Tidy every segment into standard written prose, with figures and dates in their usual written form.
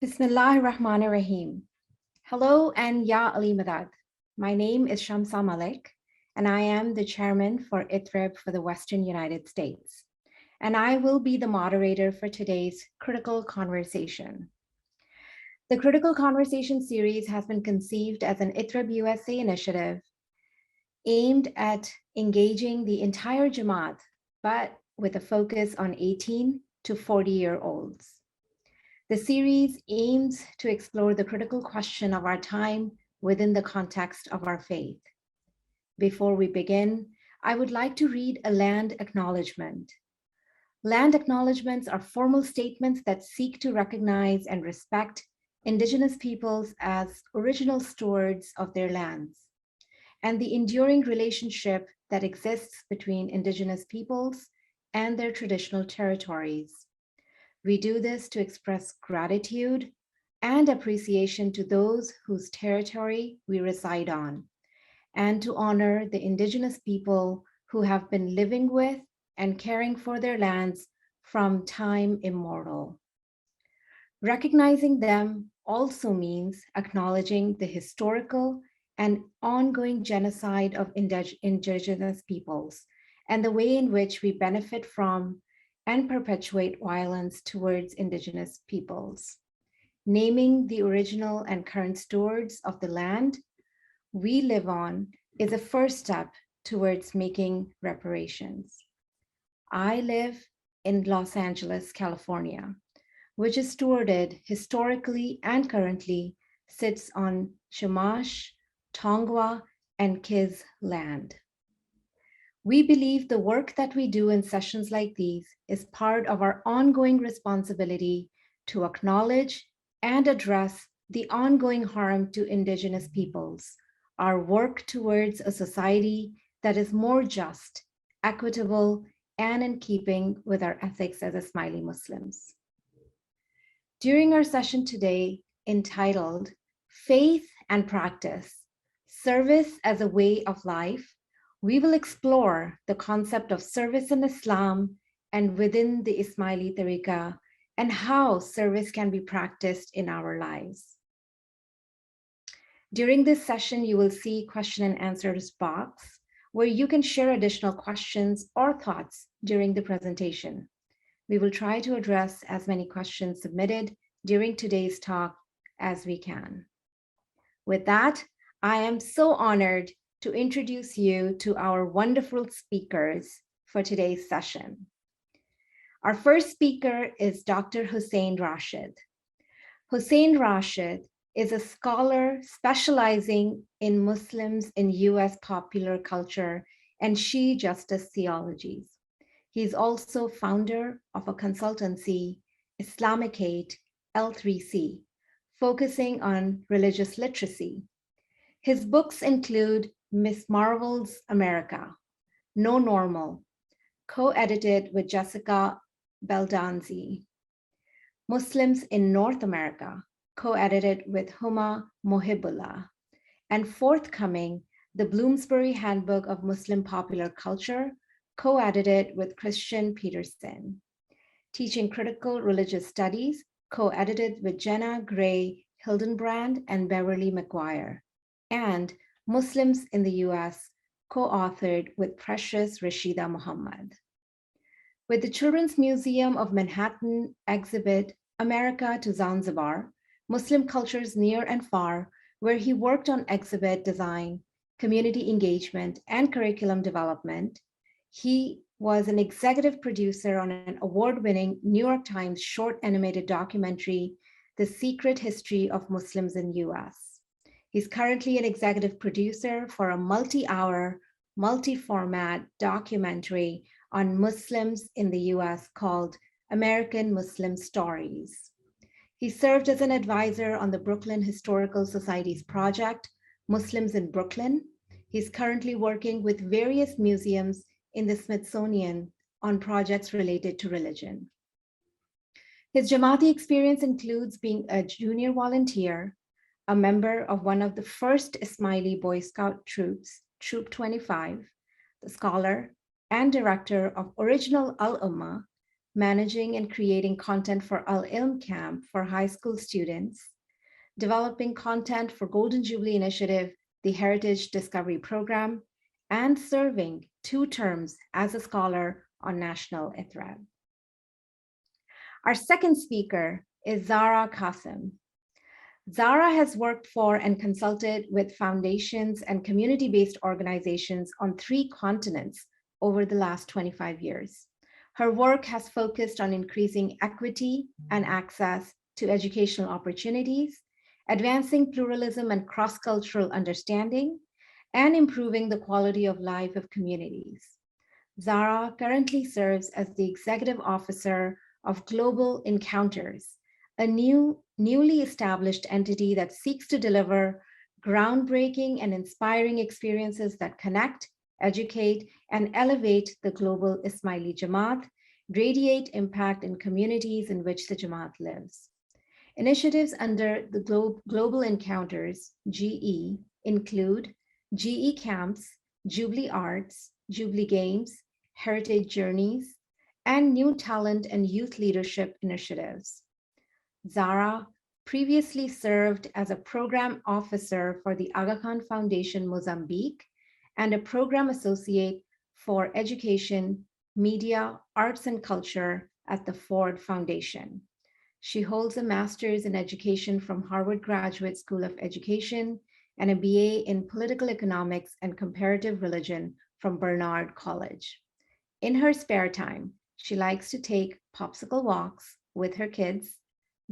Bismillahir Rahmanir Rahim. Hello and Ya Ali Madad. My name is Shamsah Malik, and I am the chairman for ITREB for the Western United States. And I will be the moderator for today's Critical Conversation. The Critical Conversation series has been conceived as an ITREB USA initiative aimed at engaging the entire Jamaat, but with a focus on 18 to 40-year-olds. The series aims to explore the critical question of our time within the context of our faith. Before we begin, I would like to read a land acknowledgement. Land acknowledgements are formal statements that seek to recognize and respect Indigenous peoples as original stewards of their lands, and the enduring relationship that exists between Indigenous peoples and their traditional territories. We do this to express gratitude and appreciation to those whose territory we reside on, and to honor the Indigenous people who have been living with and caring for their lands from time immemorial. Recognizing them also means acknowledging the historical and ongoing genocide of Indigenous peoples and the way in which we benefit from and perpetuate violence towards Indigenous peoples. Naming the original and current stewards of the land we live on is a first step towards making reparations. I live in Los Angeles, California, which is stewarded historically and currently sits on Chumash, Tongva, and Kiz land. We believe the work that we do in sessions like these is part of our ongoing responsibility to acknowledge and address the ongoing harm to Indigenous peoples, our work towards a society that is more just, equitable, and in keeping with our ethics as Ismaili Muslims. During our session today, entitled Faith and Practice, Service as a Way of Life, we will explore the concept of service in Islam and within the Ismaili Tariqah and how service can be practiced in our lives. During this session, you will see question and answers box where you can share additional questions or thoughts during the presentation. We will try to address as many questions submitted during today's talk as we can. With that, I am so honored to introduce you to our wonderful speakers for today's session. Our first speaker is Dr. Hussein Rashid. Hussein Rashid is a scholar specializing in Muslims in US popular culture and Shia justice theologies. He's also founder of a consultancy, Islamicate L3C, focusing on religious literacy. His books include Miss Marvel's America, No Normal, co-edited with Jessica Beldanzi, Muslims in North America, co-edited with Huma Mohibullah, and forthcoming, the Bloomsbury Handbook of Muslim Popular Culture, co-edited with Christian Peterson, Teaching Critical Religious Studies, co-edited with Jenna Gray Hildenbrand and Beverly McGuire, and Muslims in the US, co-authored with Precious Rashida Muhammad. With the Children's Museum of Manhattan exhibit America to Zanzibar, Muslim Cultures Near and Far, where he worked on exhibit design, community engagement, and curriculum development, he was an executive producer on an award-winning New York Times short animated documentary, The Secret History of Muslims in US. He's currently an executive producer for a multi-hour, multi-format documentary on Muslims in the US called American Muslim Stories. He served as an advisor on the Brooklyn Historical Society's project, Muslims in Brooklyn. He's currently working with various museums in the Smithsonian on projects related to religion. His Jamaati experience includes being a junior volunteer, a member of one of the first Ismaili Boy Scout troops, Troop 25, the scholar and director of Original Al-Ummah, managing and creating content for Al-Ilm Camp for high school students, developing content for Golden Jubilee Initiative, the Heritage Discovery Program, and serving 2 terms as a scholar on National ITREB. Our second speaker is Zahra Kassam. Zahra has worked for and consulted with foundations and community-based organizations on 3 continents over the last 25 years. Her work has focused on increasing equity and access to educational opportunities, advancing pluralism and cross-cultural understanding, and improving the quality of life of communities. Zahra currently serves as the Executive Officer of Global Encounters, a newly established entity that seeks to deliver groundbreaking and inspiring experiences that connect, educate, and elevate the global Ismaili Jamaat, radiate impact in communities in which the Jamaat lives. Initiatives under the Global Encounters, GE, include GE Camps, Jubilee Arts, Jubilee Games, Heritage Journeys, and new talent and youth leadership initiatives. Zahra previously served as a program officer for the Aga Khan Foundation Mozambique and a program associate for education, media, arts, and culture at the Ford Foundation. She holds a master's in education from Harvard Graduate School of Education and a BA in political economics and comparative religion from Barnard College. In her spare time, she likes to take popsicle walks with her kids,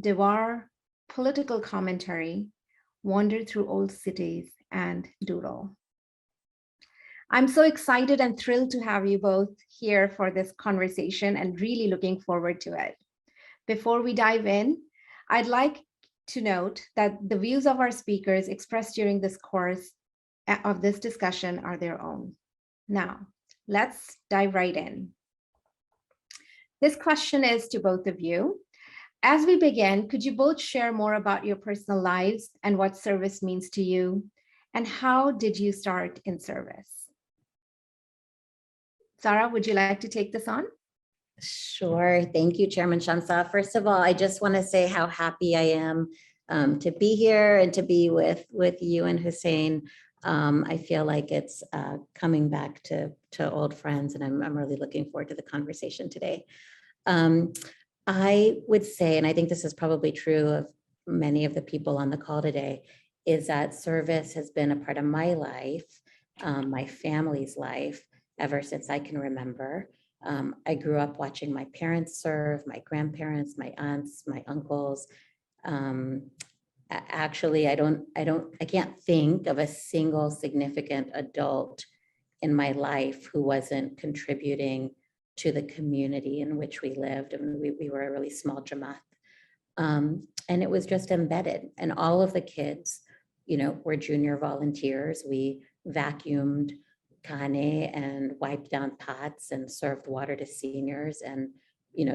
devour political commentary, wander through old cities, and doodle. I'm so excited and thrilled to have you both here for this conversation and really looking forward to it. Before we dive in, I'd like to note that the views of our speakers expressed during this course of this discussion are their own. Now, let's dive right in. This question is to both of you. As we begin, could you both share more about your personal lives and what service means to you? And how did you start in service? Zahra, would you like to take this on? Sure. Thank you, Chairman Shamsah. First of all, I just want to say how happy I am to be here and to be with you and Hussein. I feel like it's coming back to old friends, and I'm really looking forward to the conversation today. I would say, and I think this is probably true of many of the people on the call today, is that service has been a part of my life, my family's life, ever since I can remember. I grew up watching my parents serve, my grandparents, my aunts, my uncles. Actually, I can't think of a single significant adult in my life who wasn't contributing to the community in which we lived. I mean, we were a really small Jamaat. And it was just embedded. And all of the kids, were junior volunteers. We vacuumed kane and wiped down pots and served water to seniors and,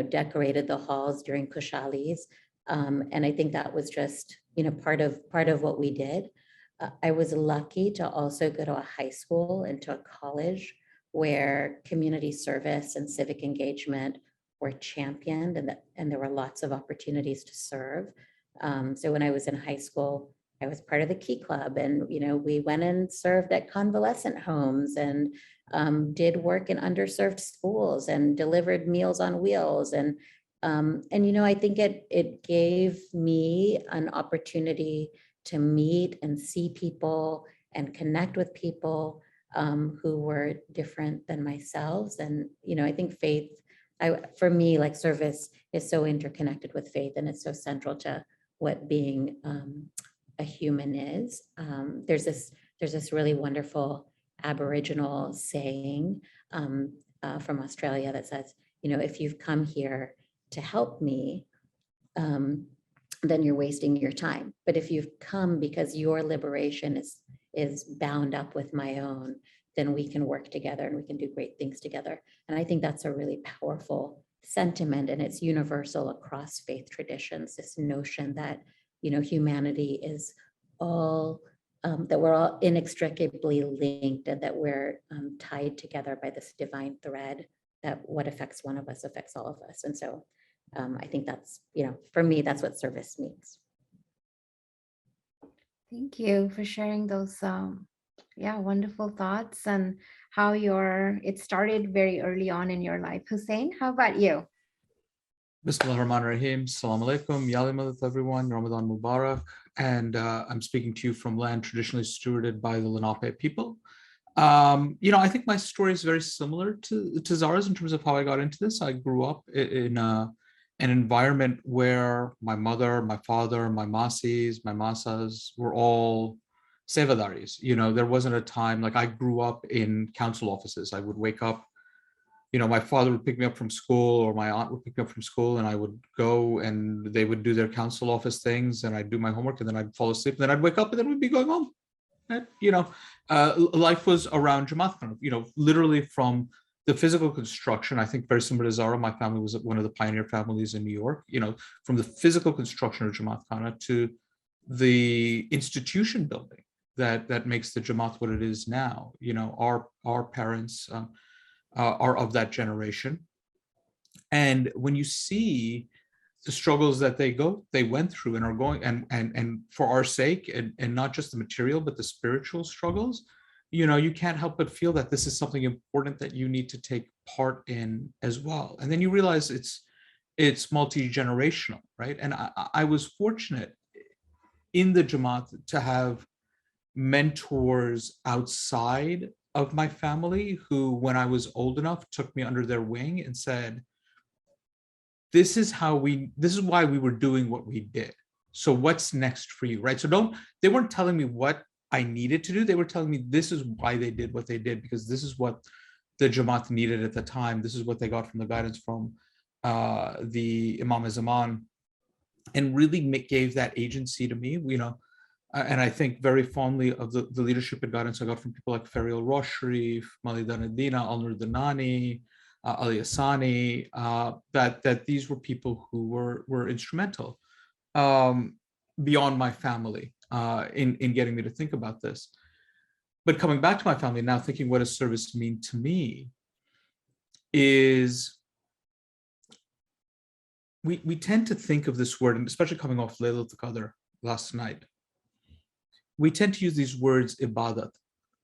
decorated the halls during kushalis. And I think that was just, part of what we did. I was lucky to also go to a high school and to a college where community service and civic engagement were championed, and there were lots of opportunities to serve. So when I was in high school, I was part of the Key Club, and we went and served at convalescent homes and did work in underserved schools and delivered Meals on Wheels. And I think it gave me an opportunity to meet and see people and connect with people who were different than myself. And I think faith, for me, like service is so interconnected with faith, and it's so central to what being a human is. There's this really wonderful Aboriginal saying from Australia that says, if you've come here to help me, then you're wasting your time. But if you've come because your liberation is bound up with my own, then we can work together and we can do great things together. And I think that's a really powerful sentiment, and it's universal across faith traditions, this notion that humanity is all, that we're all inextricably linked, and that we're tied together by this divine thread that what affects one of us affects all of us. And so I think that's, for me, that's what service means. Thank you for sharing those, wonderful thoughts and how it started very early on in your life. Hussein, how about you? Bismillah ar-Rahman ar-Rahim. Assalamu alaikum. Yali Madat, everyone. Ramadan Mubarak. And I'm speaking to you from land traditionally stewarded by the Lenape people. I think my story is very similar to Zahra's in terms of how I got into this. I grew up in an environment where my mother, my father, my masis, my masas were all sevadaris. There wasn't a time, like I grew up in council offices. I would wake up, my father would pick me up from school or my aunt would pick me up from school, and I would go and they would do their council office things and I'd do my homework and then I'd fall asleep and then I'd wake up and then we'd be going home. And, life was around Jamaat, literally from the physical construction. I think very similar to Zahra, my family was one of the pioneer families in New York, from the physical construction of Jamaat Khana to the institution building that makes the Jamaat what it is now. Our parents are of that generation. And when you see the struggles that they went through and are going, and for our sake, and not just the material, but the spiritual struggles, you can't help but feel that this is something important that you need to take part in as well. And then you realize it's multi-generational, right? And I was fortunate in the Jamaat to have mentors outside of my family who, when I was old enough, took me under their wing and said, this is why we were doing what we did. So what's next for you, right? So they weren't telling me what I needed to do. They were telling me this is why they did what they did, because this is what the Jamaat needed at the time. This is what they got from the guidance from the Imam Zaman, and really gave that agency to me, and I think very fondly of the leadership and guidance I got from people like Fariel Rosh Sharif, Malidan Adina, Al-Nur Danani, Ali Asani, that these were people who were instrumental beyond my family in getting me to think about this. But coming back to my family now, thinking what does service mean to me is we tend to think of this word, and especially coming off Laylatul Qadr last night, we tend to use these words ibadat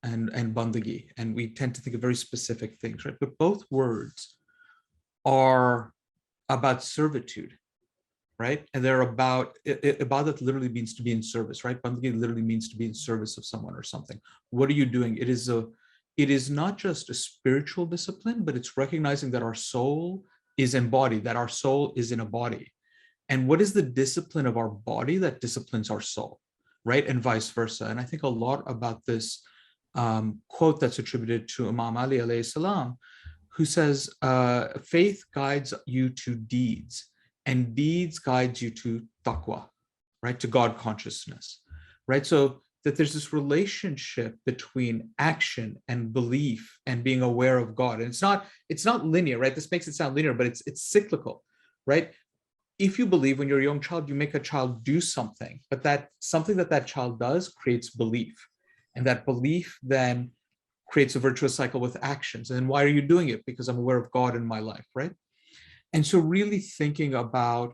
and bandagi, and we tend to think of very specific things, right? But both words are about servitude, right? And they're about, ibadat literally means to be in service, right? Bandagi literally means to be in service of someone or something. What are you doing? It is not just a spiritual discipline, but it's recognizing that our soul is embodied, that our soul is in a body. And what is the discipline of our body that disciplines our soul, right? And vice versa. And I think a lot about this quote that's attributed to Imam Ali alayhi salam, who says, faith guides you to deeds and deeds guides you to taqwa, right? To God consciousness, right? So that there's this relationship between action and belief and being aware of God. And it's not linear, right? This makes it sound linear, but it's cyclical, right? If you believe when you're a young child, you make a child do something, but that something that child does creates belief. And that belief then creates a virtuous cycle with actions. And why are you doing it? Because I'm aware of God in my life, right? And so really thinking about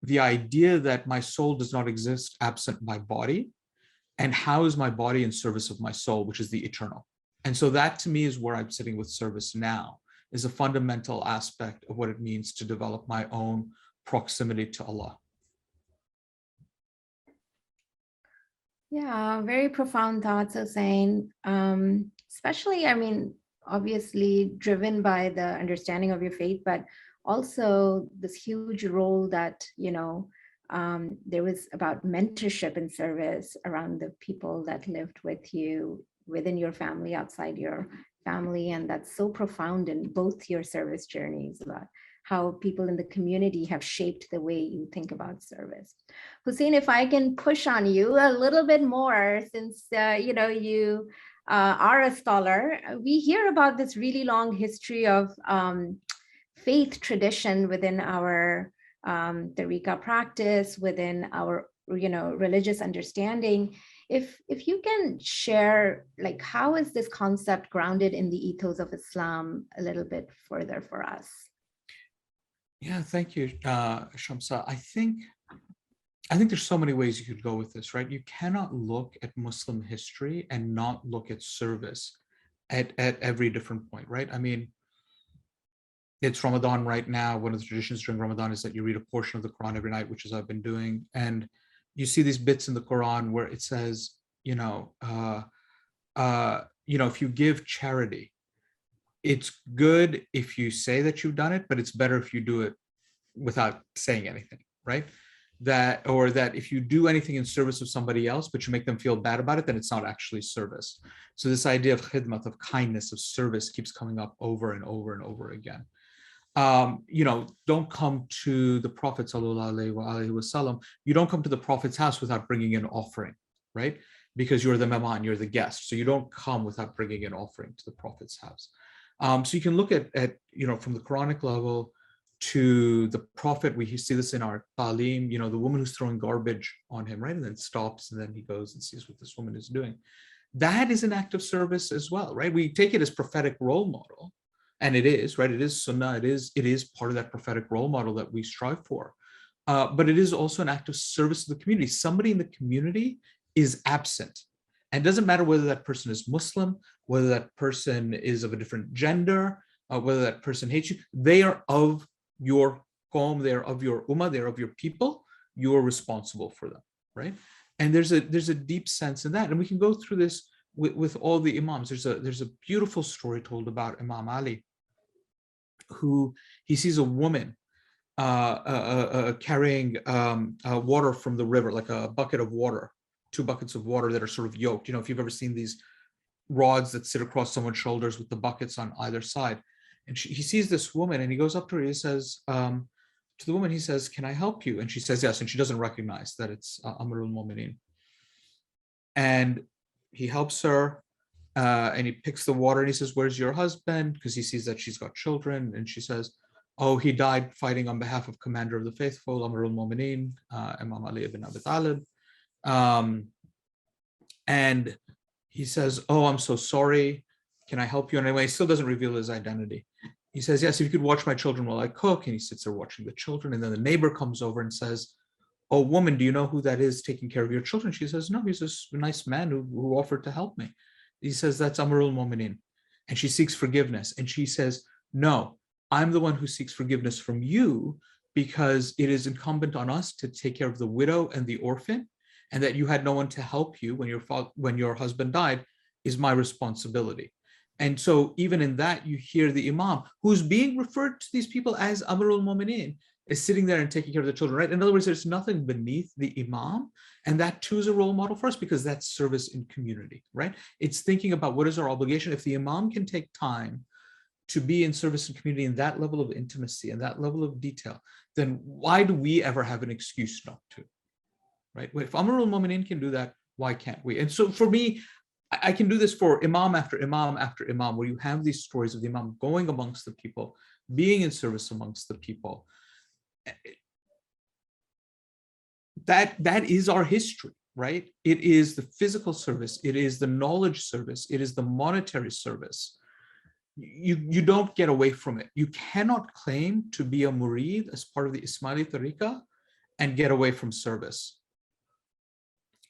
the idea that my soul does not exist absent my body, and how is my body in service of my soul, which is the eternal. And so that to me is where I'm sitting with service now, is a fundamental aspect of what it means to develop my own proximity to Allah. Yeah, very profound thoughts, Hussein. Especially, obviously driven by the understanding of your faith, but also this huge role that, there was about mentorship and service around the people that lived with you, within your family, outside your family. And that's so profound in both your service journeys, about how people in the community have shaped the way you think about service. Hussein, if I can push on you a little bit more, since you are a scholar, we hear about this really long history of faith tradition within our Tariqah practice, within our religious understanding. If you can share, like, how is this concept grounded in the ethos of Islam a little bit further for us? Yeah, thank you, Shamsah. I think there's so many ways you could go with this, right? You cannot look at Muslim history and not look at service at every different point, right? I mean, it's Ramadan right now. One of the traditions during Ramadan is that you read a portion of the Quran every night, which is I've been doing. And you see these bits in the Quran where it says, if you give charity, it's good if you say that you've done it, but it's better if you do it without saying anything, right? That if you do anything in service of somebody else, but you make them feel bad about it, then it's not actually service. So this idea of khidmat, of kindness, of service keeps coming up over and over and over again. Don't come to the Prophet sallallahu alaihi wasallam. You don't come to the Prophet's house without bringing an offering, right? Because you're the mehman, you're the guest. So you don't come without bringing an offering to the Prophet's house. So you can look at from the Quranic level to the Prophet. We see this in our Talim, the woman who's throwing garbage on him, right? And then stops, and then he goes and sees what this woman is doing. That is an act of service as well, right? We take it as prophetic role model. And it is, right? It is sunnah. It is part of that prophetic role model that we strive for. But it is also an act of service to the community. Somebody in the community is absent. And it doesn't matter whether that person is Muslim, whether that person is of a different gender, whether that person hates you. They are of your qawm, they are of your ummah, they are of your people. You are responsible for them, right? And there's a deep sense in that. And we can go through this with all the imams. There's a beautiful story told about Imam Ali, who he sees a woman carrying water from the river, like a bucket of water, 2 buckets of water that are sort of yoked. If you've ever seen these rods that sit across someone's shoulders with the buckets on either side. And he sees this woman, and he goes up to her, he says, to the woman, he says, "Can I help you?" And she says yes, and she doesn't recognize that it's Amirul Mu'mineen. And he helps her, and he picks the water, and he says, "Where's your husband?" Because he sees that she's got children. And she says, "Oh, he died fighting on behalf of Commander of the Faithful, Amirul Mu'mineen, Imam Ali ibn Abi Talib." And he says, "Oh, I'm so sorry. Can I help you in any way?" He still doesn't reveal his identity. He says, "Yes, if you could watch my children while I cook." And he sits there watching the children. And then the neighbor comes over and says, "Oh, woman, do you know who that is taking care of your children?" She says, "No, he's this nice man who offered to help me." He says, "That's Amirul Mu'mineen." And she seeks forgiveness. And she says, "No, I'm the one who seeks forgiveness from you, because it is incumbent on us to take care of the widow and the orphan, and that you had no one to help you when your husband died is my responsibility." And so even in that, you hear the imam, who's being referred to these people as Amirul Mu'mineen, is sitting there and taking care of the children, right? In other words, there's nothing beneath the imam. And that too is a role model for us, because that's service in community, right? It's thinking about what is our obligation. If the imam can take time to be in service in community in that level of intimacy and that level of detail, then why do we ever have an excuse not to, right? If Amirul Mu'mineen can do that, why can't we? And so for me, I can do this for imam after imam after imam, where you have these stories of the imam going amongst the people, being in service amongst the people. That is our history, right? It is the physical service. It is the knowledge service. It is the monetary service. You don't get away from it. You cannot claim to be a murid as part of the Ismaili Tariqah and get away from service.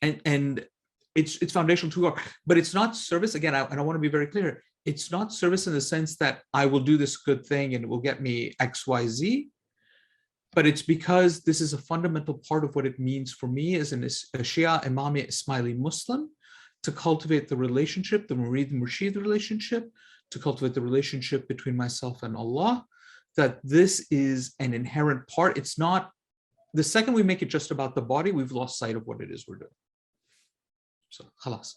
And it's foundational to our, but it's not service. Again, and I want to be very clear. It's not service in the sense that I will do this good thing and it will get me X, Y, Z. But it's because this is a fundamental part of what it means for me as a Shia Imami Ismaili Muslim, to cultivate the relationship, the Murid Murshid relationship, to cultivate the relationship between myself and Allah, that this is an inherent part. It's not, the second we make it just about the body, we've lost sight of what it is we're doing. So, khalas.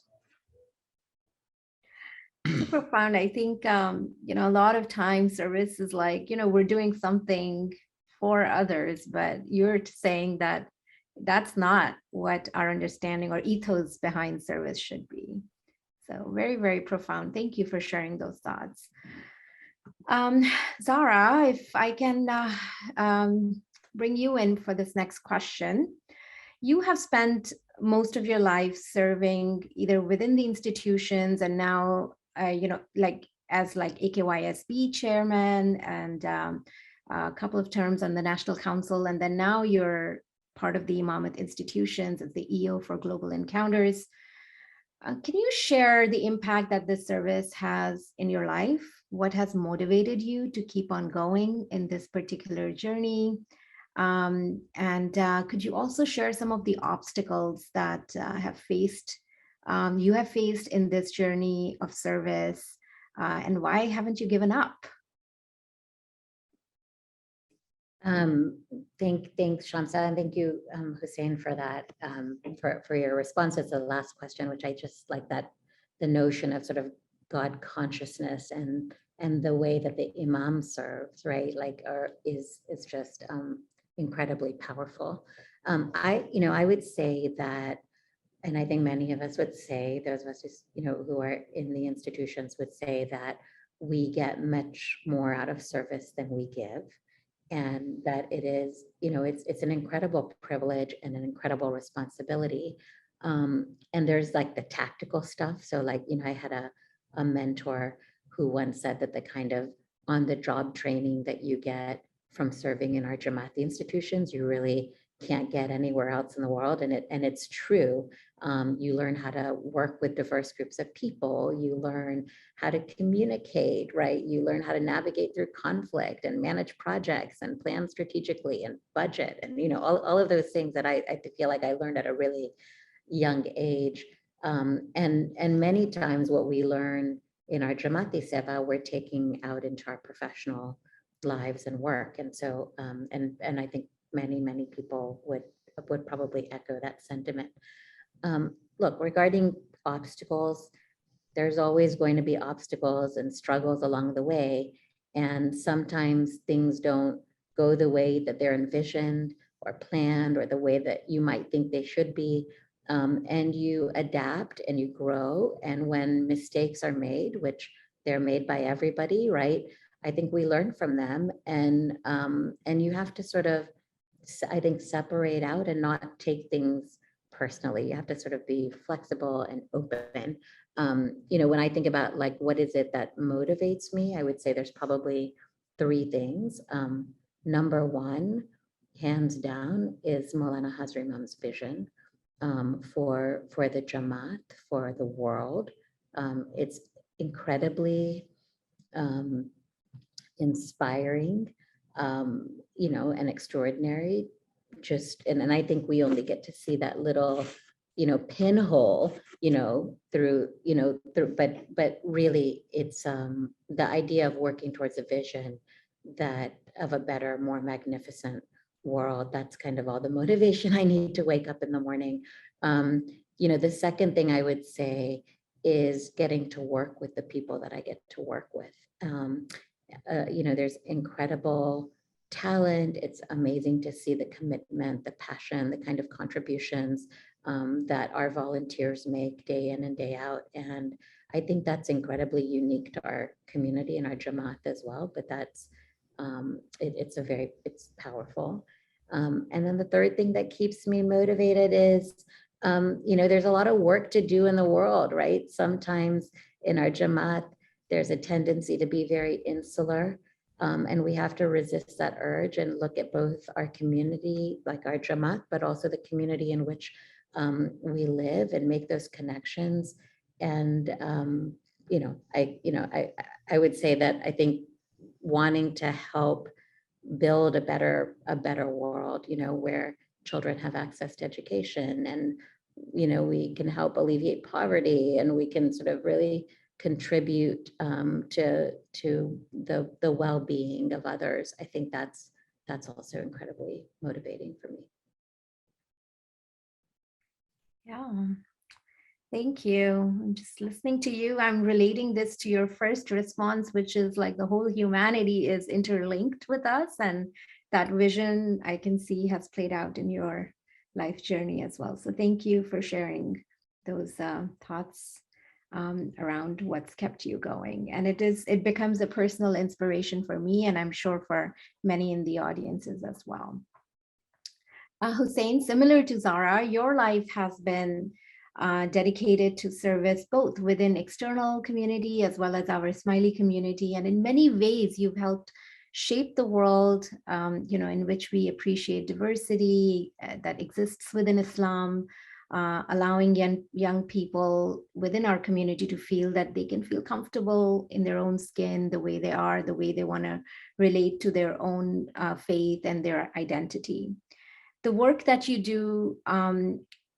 Profound. I think, a lot of times service is like, we're doing something for others, but you're saying that that's not what our understanding or ethos behind service should be. So very, very profound. Thank you for sharing those thoughts. Zahra, if I can bring you in for this next question. You have spent most of your life serving either within the institutions and now, like as like AKYSB chairman and a couple of terms on the National Council. And then now you're part of the Imamate institutions as the EO for Global Encounters. Can you share the impact that this service has in your life? What has motivated you to keep on going in this particular journey? Could you also share some of the obstacles that you have faced in this journey of service, and why haven't you given up? Thanks, Shamsah, and thank you, Hussein, for that, for your response to the last question, which I just like that, the notion of sort of God consciousness and the way that the Imam serves, right? Like, is just incredibly powerful. I would say that, and I think many of us would say, those of us who are in the institutions would say that we get much more out of service than we give. And that it is, it's an incredible privilege and an incredible responsibility. And there's like the tactical stuff. So like, I had a mentor who once said that the kind of on-the-job training that you get from serving in our Jamaati institutions, you really can't get anywhere else in the world. And it's true. You learn how to work with diverse groups of people. You learn how to communicate, right? You learn how to navigate through conflict and manage projects and plan strategically and budget. And, all of those things that I feel like I learned at a really young age. And many times what we learn in our Jamaati Seva, we're taking out into our professional lives and work. And so, and I think many people would probably echo that sentiment. Look, regarding obstacles, there's always going to be obstacles and struggles along the way. And sometimes things don't go the way that they're envisioned or planned or the way that you might think they should be. And you adapt and you grow. And when mistakes are made, which they're made by everybody, right? I think we learn from them, and you have to sort of, I think, separate out and not take things personally. You have to sort of be flexible and open. When I think about like, what is it that motivates me? I would say there's probably 3 things. Number 1, hands down, is Maulana Hazar Imam's vision for the Jamaat, for the world. It's incredibly inspiring, and extraordinary. And I think we only get to see that little, pinhole, through, but really it's the idea of working towards a vision that of a better, more magnificent world. That's kind of all the motivation I need to wake up in the morning. The second thing I would say is getting to work with the people that I get to work with. There's incredible talent. It's amazing to see the commitment, the passion, the kind of contributions that our volunteers make day in and day out. And I think that's incredibly unique to our community and our Jamaat as well, but that's, it's powerful. And then the third thing that keeps me motivated is, there's a lot of work to do in the world, right? Sometimes in our Jamaat, there's a tendency to be very insular, and we have to resist that urge and look at both our community, like our Jamaat, but also the community in which we live, and make those connections. And I would say that I think wanting to help build a better world, where children have access to education, and we can help alleviate poverty, and we can sort of really contribute to the well-being of others. I think that's also incredibly motivating for me. Yeah, thank you. I'm just listening to you. I'm relating this to your first response, which is like the whole humanity is interlinked with us, and that vision I can see has played out in your life journey as well. So thank you for sharing those thoughts around what's kept you going. And it becomes a personal inspiration for me, and I'm sure for many in the audiences as well. Hussein, similar to Zahra, your life has been dedicated to service both within external community as well as our Ismaili community. And in many ways, you've helped shape the world, in which we appreciate diversity that exists within Islam, allowing young people within our community to feel that they can feel comfortable in their own skin, the way they are, the way they want to relate to their own faith and their identity. The work that you do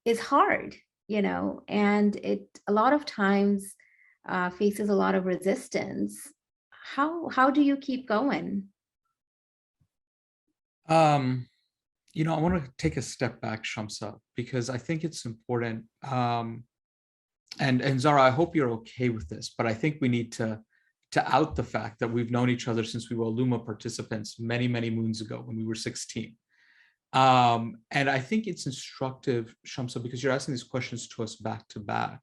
is hard, and it a lot of times faces a lot of resistance. How do you keep going? I want to take a step back, Shamsah, because I think it's important. And Zahra, I hope you're okay with this, but I think we need to out the fact that we've known each other since we were Luma participants many, many moons ago when we were 16. And I think it's instructive, Shamsah, because you're asking these questions to us back to back.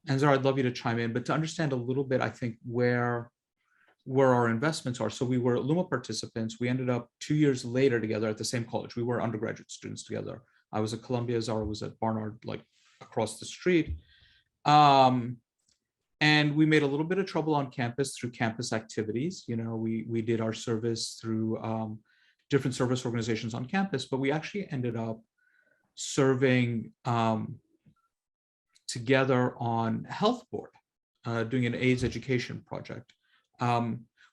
And Zahra, I'd love you to chime in, but to understand a little bit, I think, where our investments are. So we were Luma participants. We ended up 2 years later together at the same college. We were undergraduate students together. I was at Columbia, Zahra was at Barnard, like across the street. And we made a little bit of trouble on campus through campus activities. We did our service through different service organizations on campus, but we actually ended up serving together on health board, doing an AIDS education project,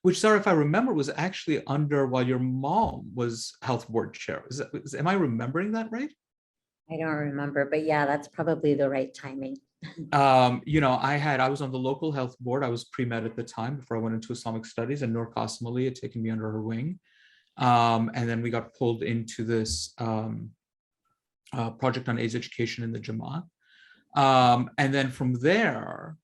which, Zahra, if I remember, was actually under while your mom was health board chair. Am I remembering that right? I don't remember, but yeah, that's probably the right timing. I was on the local health board. I was pre-med at the time before I went into Islamic studies, and Kassam had taken me under her wing. And then we got pulled into this project on AIDS education in the Jamaat. And then from there,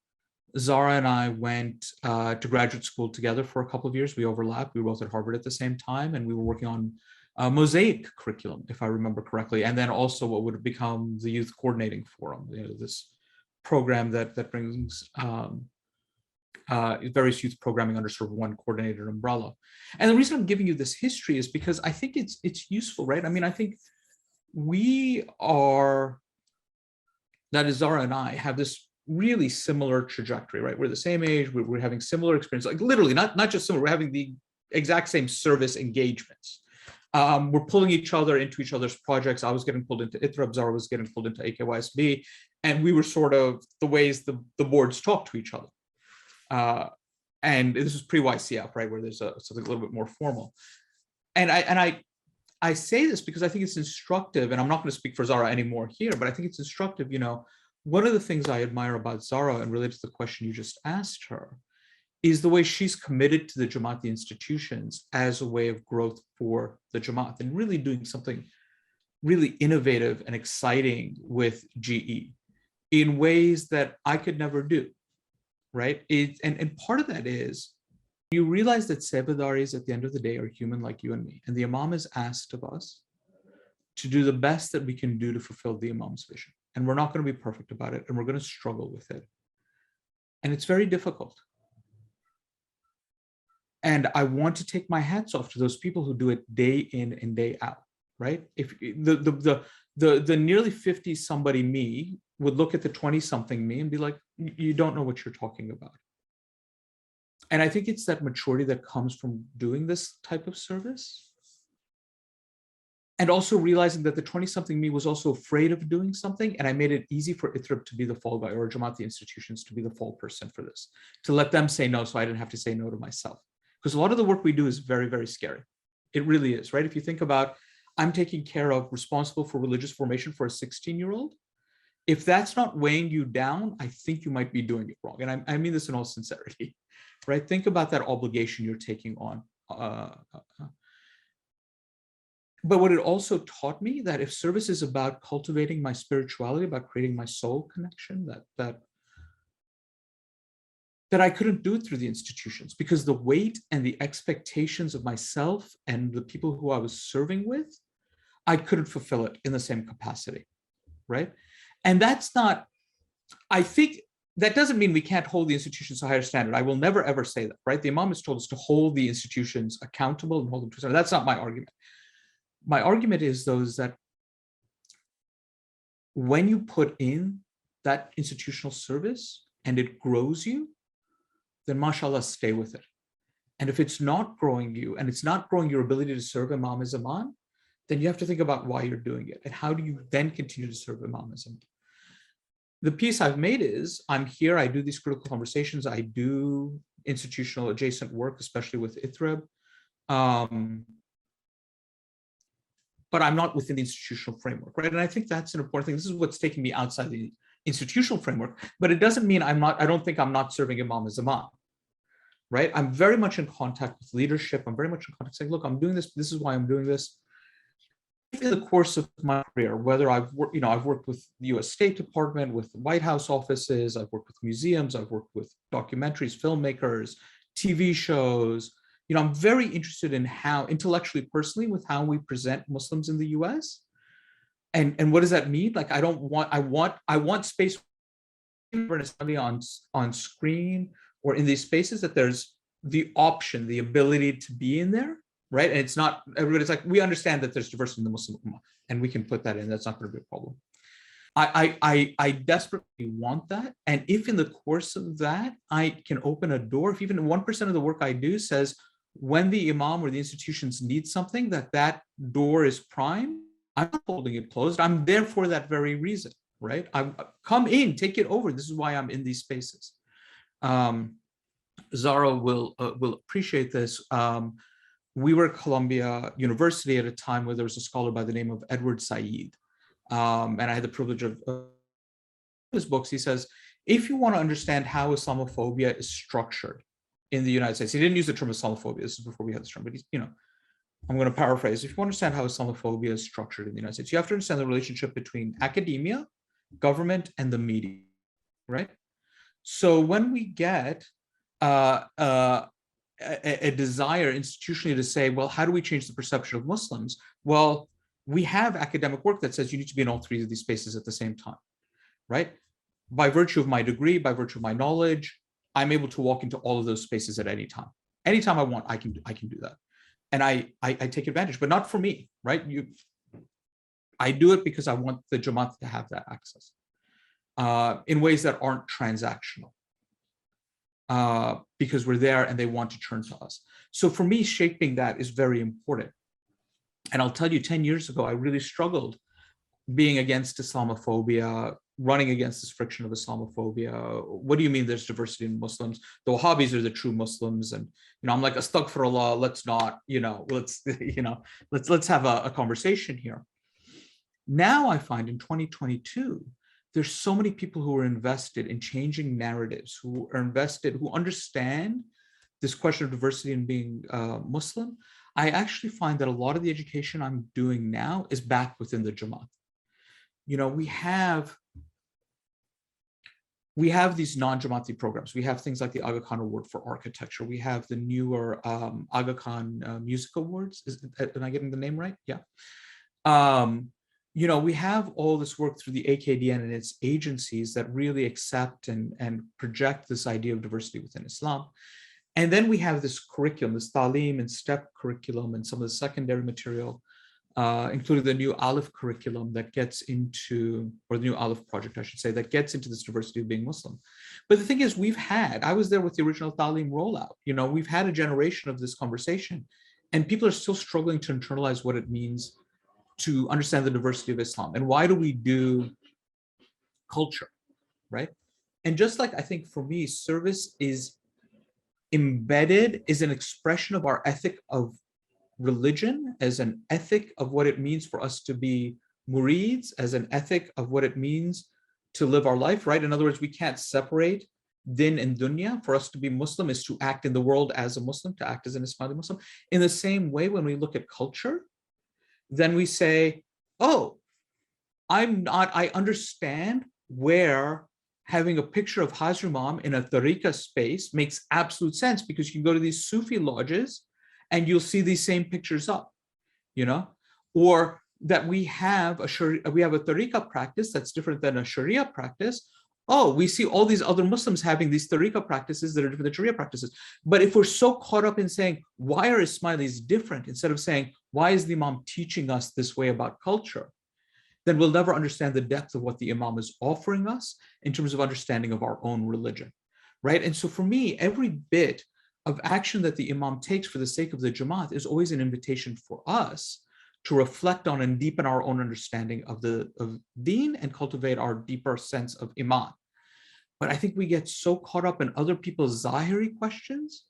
Zahra and I went to graduate school together for a couple of years. We overlapped. We were both at Harvard at the same time, and we were working on Mosaic curriculum, if I remember correctly. And then also what would have become the Youth Coordinating Forum, this program that brings various youth programming under sort of one coordinated umbrella. And the reason I'm giving you this history is because I think it's useful, right? I mean, I think that is, Zahra and I have this really similar trajectory, right? We're the same age, we're having similar experience, like literally not just similar, we're having the exact same service engagements. We're pulling each other into each other's projects. I was getting pulled into ITREB, Zahra was getting pulled into AKYSB, and we were sort of the ways the boards talk to each other. And this was pre-YCF, right, where there's something a little bit more formal. And I say this because I think it's instructive, and I'm not going to speak for Zahra anymore here, but I think it's instructive. One of the things I admire about Zahra, and related to the question you just asked her, is the way she's committed to the Jamaati institutions as a way of growth for the Jamaat, and really doing something really innovative and exciting with GE in ways that I could never do, right? And part of that is you realize that Sebadaris at the end of the day are human like you and me, and the Imam has asked of us to do the best that we can do to fulfill the Imam's vision. And we're not going to be perfect about it, and we're going to struggle with it. And it's very difficult. And I want to take my hats off to those people who do it day in and day out, right? If the nearly 50 somebody me would look at the 20 something me and be like, you don't know what you're talking about. And I think it's that maturity that comes from doing this type of service. And also realizing that the 20 something me was also afraid of doing something. And I made it easy for ITREB to be the fall guy, or Jamaati institutions to be the fall person for this, to let them say no, so I didn't have to say no to myself. Because a lot of the work we do is very, very scary. It really is, right? If you think about, I'm taking care of, responsible for religious formation for a 16-year-old. If that's not weighing you down, I think you might be doing it wrong. And I mean this in all sincerity, right? Think about that obligation you're taking on. But what it also taught me, that if service is about cultivating my spirituality, about creating my soul connection, that I couldn't do it through the institutions, because the weight and the expectations of myself and the people who I was serving with, I couldn't fulfill it in the same capacity, right? And that's not, I think that doesn't mean we can't hold the institutions to a higher standard. I will never, ever say that, right? The Imam has told us to hold the institutions accountable and hold them to a standard. That's not my argument. My argument is, though, is that when you put in that institutional service and it grows you, then mashallah, stay with it. And if it's not growing you and it's not growing your ability to serve Imam as Imam, then you have to think about why you're doing it and how do you then continue to serve Imam as Imam. The piece I've made is I'm here, I do these critical conversations, I do institutional adjacent work, especially with ITREB. But I'm not within the institutional framework, right? And I think that's an important thing. This is what's taking me outside the institutional framework, but it doesn't mean I don't think I'm not serving Imam as Imam, right? I'm very much in contact with leadership. I'm very much in contact saying, look, I'm doing this. This is why I'm doing this. In the course of my career, whether I've worked with the US State Department, with the White House offices, I've worked with museums, I've worked with documentaries, filmmakers, TV shows. I'm very interested in how intellectually, personally, with how we present Muslims in the US. And what does that mean? Like, I want space on screen or in these spaces that there's the option, the ability to be in there, right? And it's not, everybody's like, we understand that there's diversity in the Muslim Ummah and we can put that in, that's not going to be a problem. I desperately want that. And if in the course of that, I can open a door, if even 1% of the work I do says, when the Imam or the institutions need something, that door is prime, I'm not holding it closed. I'm there for that very reason, right? Come in, take it over. This is why I'm in these spaces. Zahra will appreciate this. We were at Columbia University at a time where there was a scholar by the name of Edward Said. And I had the privilege of his books. He says, if you want to understand how Islamophobia is structured in the United States, he didn't use the term Islamophobia, this is before we had this term, but he's, I'm going to paraphrase. If you understand how Islamophobia is structured in the United States, you have to understand the relationship between academia, government, and the media, right? So when we get a desire institutionally to say, well, how do we change the perception of Muslims? Well, we have academic work that says you need to be in all three of these spaces at the same time, right? By virtue of my degree, by virtue of my knowledge, I'm able to walk into all of those spaces at any time. Anytime I want, I can do that. And I take advantage, but not for me, right? I do it because I want the Jamaat to have that access in ways that aren't transactional, because we're there and they want to turn to us. So for me, shaping that is very important. And I'll tell you, 10 years ago, I really struggled being against Islamophobia, running against this friction of Islamophobia. What do you mean there's diversity in Muslims? The Wahhabis are the true Muslims. And, I'm like, astaghfirullah, let's not, let's have a conversation here. Now I find in 2022, there's so many people who are invested in changing narratives, who are invested, who understand this question of diversity and being Muslim. I actually find that a lot of the education I'm doing now is back within the Jamaat. We have these non-Jamaati programs. We have things like the Aga Khan Award for Architecture. We have the newer Aga Khan Music Awards. Am I getting the name right? Yeah. We have all this work through the AKDN and its agencies that really accept and project this idea of diversity within Islam. And then we have this curriculum, this Talim and STEP curriculum and some of the secondary material, including the new Aleph curriculum that gets into, or the new Aleph project, I should say, that gets into this diversity of being Muslim. But the thing is, I was there with the original Talim rollout. We've had a generation of this conversation, and people are still struggling to internalize what it means to understand the diversity of Islam. And why do we do culture, right? And just like I think for me, service is embedded, is an expression of our ethic of religion, as an ethic of what it means for us to be murids, as an ethic of what it means to live our life, right? In other words, we can't separate din and dunya. For us to be Muslim is to act in the world as a Muslim, to act as an Ismaili Muslim. In the same way, when we look at culture, then we say, oh, I understand where having a picture of Hazrat Imam in a tariqah space makes absolute sense, because you can go to these Sufi lodges and you'll see these same pictures up, or that we have a tariqah practice that's different than a Sharia practice. Oh, we see all these other Muslims having these tariqah practices that are different than Sharia practices. But if we're so caught up in saying, why are Ismailis different, instead of saying, why is the Imam teaching us this way about culture? then we'll never understand the depth of what the Imam is offering us in terms of understanding of our own religion, right? And so for me, every bit of action that the Imam takes for the sake of the Jamaat is always an invitation for us to reflect on and deepen our own understanding of Deen and cultivate our deeper sense of Iman. But I think we get so caught up in other people's Zahiri questions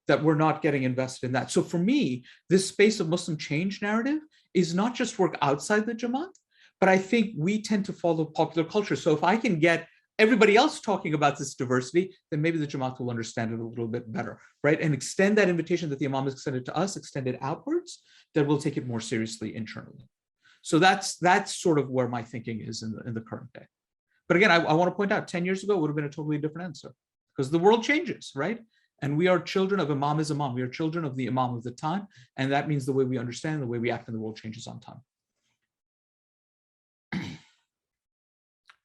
that we're not getting invested in that. So for me, this space of Muslim change narrative is not just work outside the Jamaat, but I think we tend to follow popular culture. So if I can get everybody else talking about this diversity, then maybe the Jamaat will understand it a little bit better, right? And extend that invitation that the Imam has extended to us, extend it outwards, that we'll take it more seriously internally. So that's sort of where my thinking is in the current day. But again, I want to point out 10 years ago, it would have been a totally different answer because the world changes, right? And we are children of Imam is Imam. We are children of the Imam of the time. And that means the way we understand, the way we act in the world changes on time.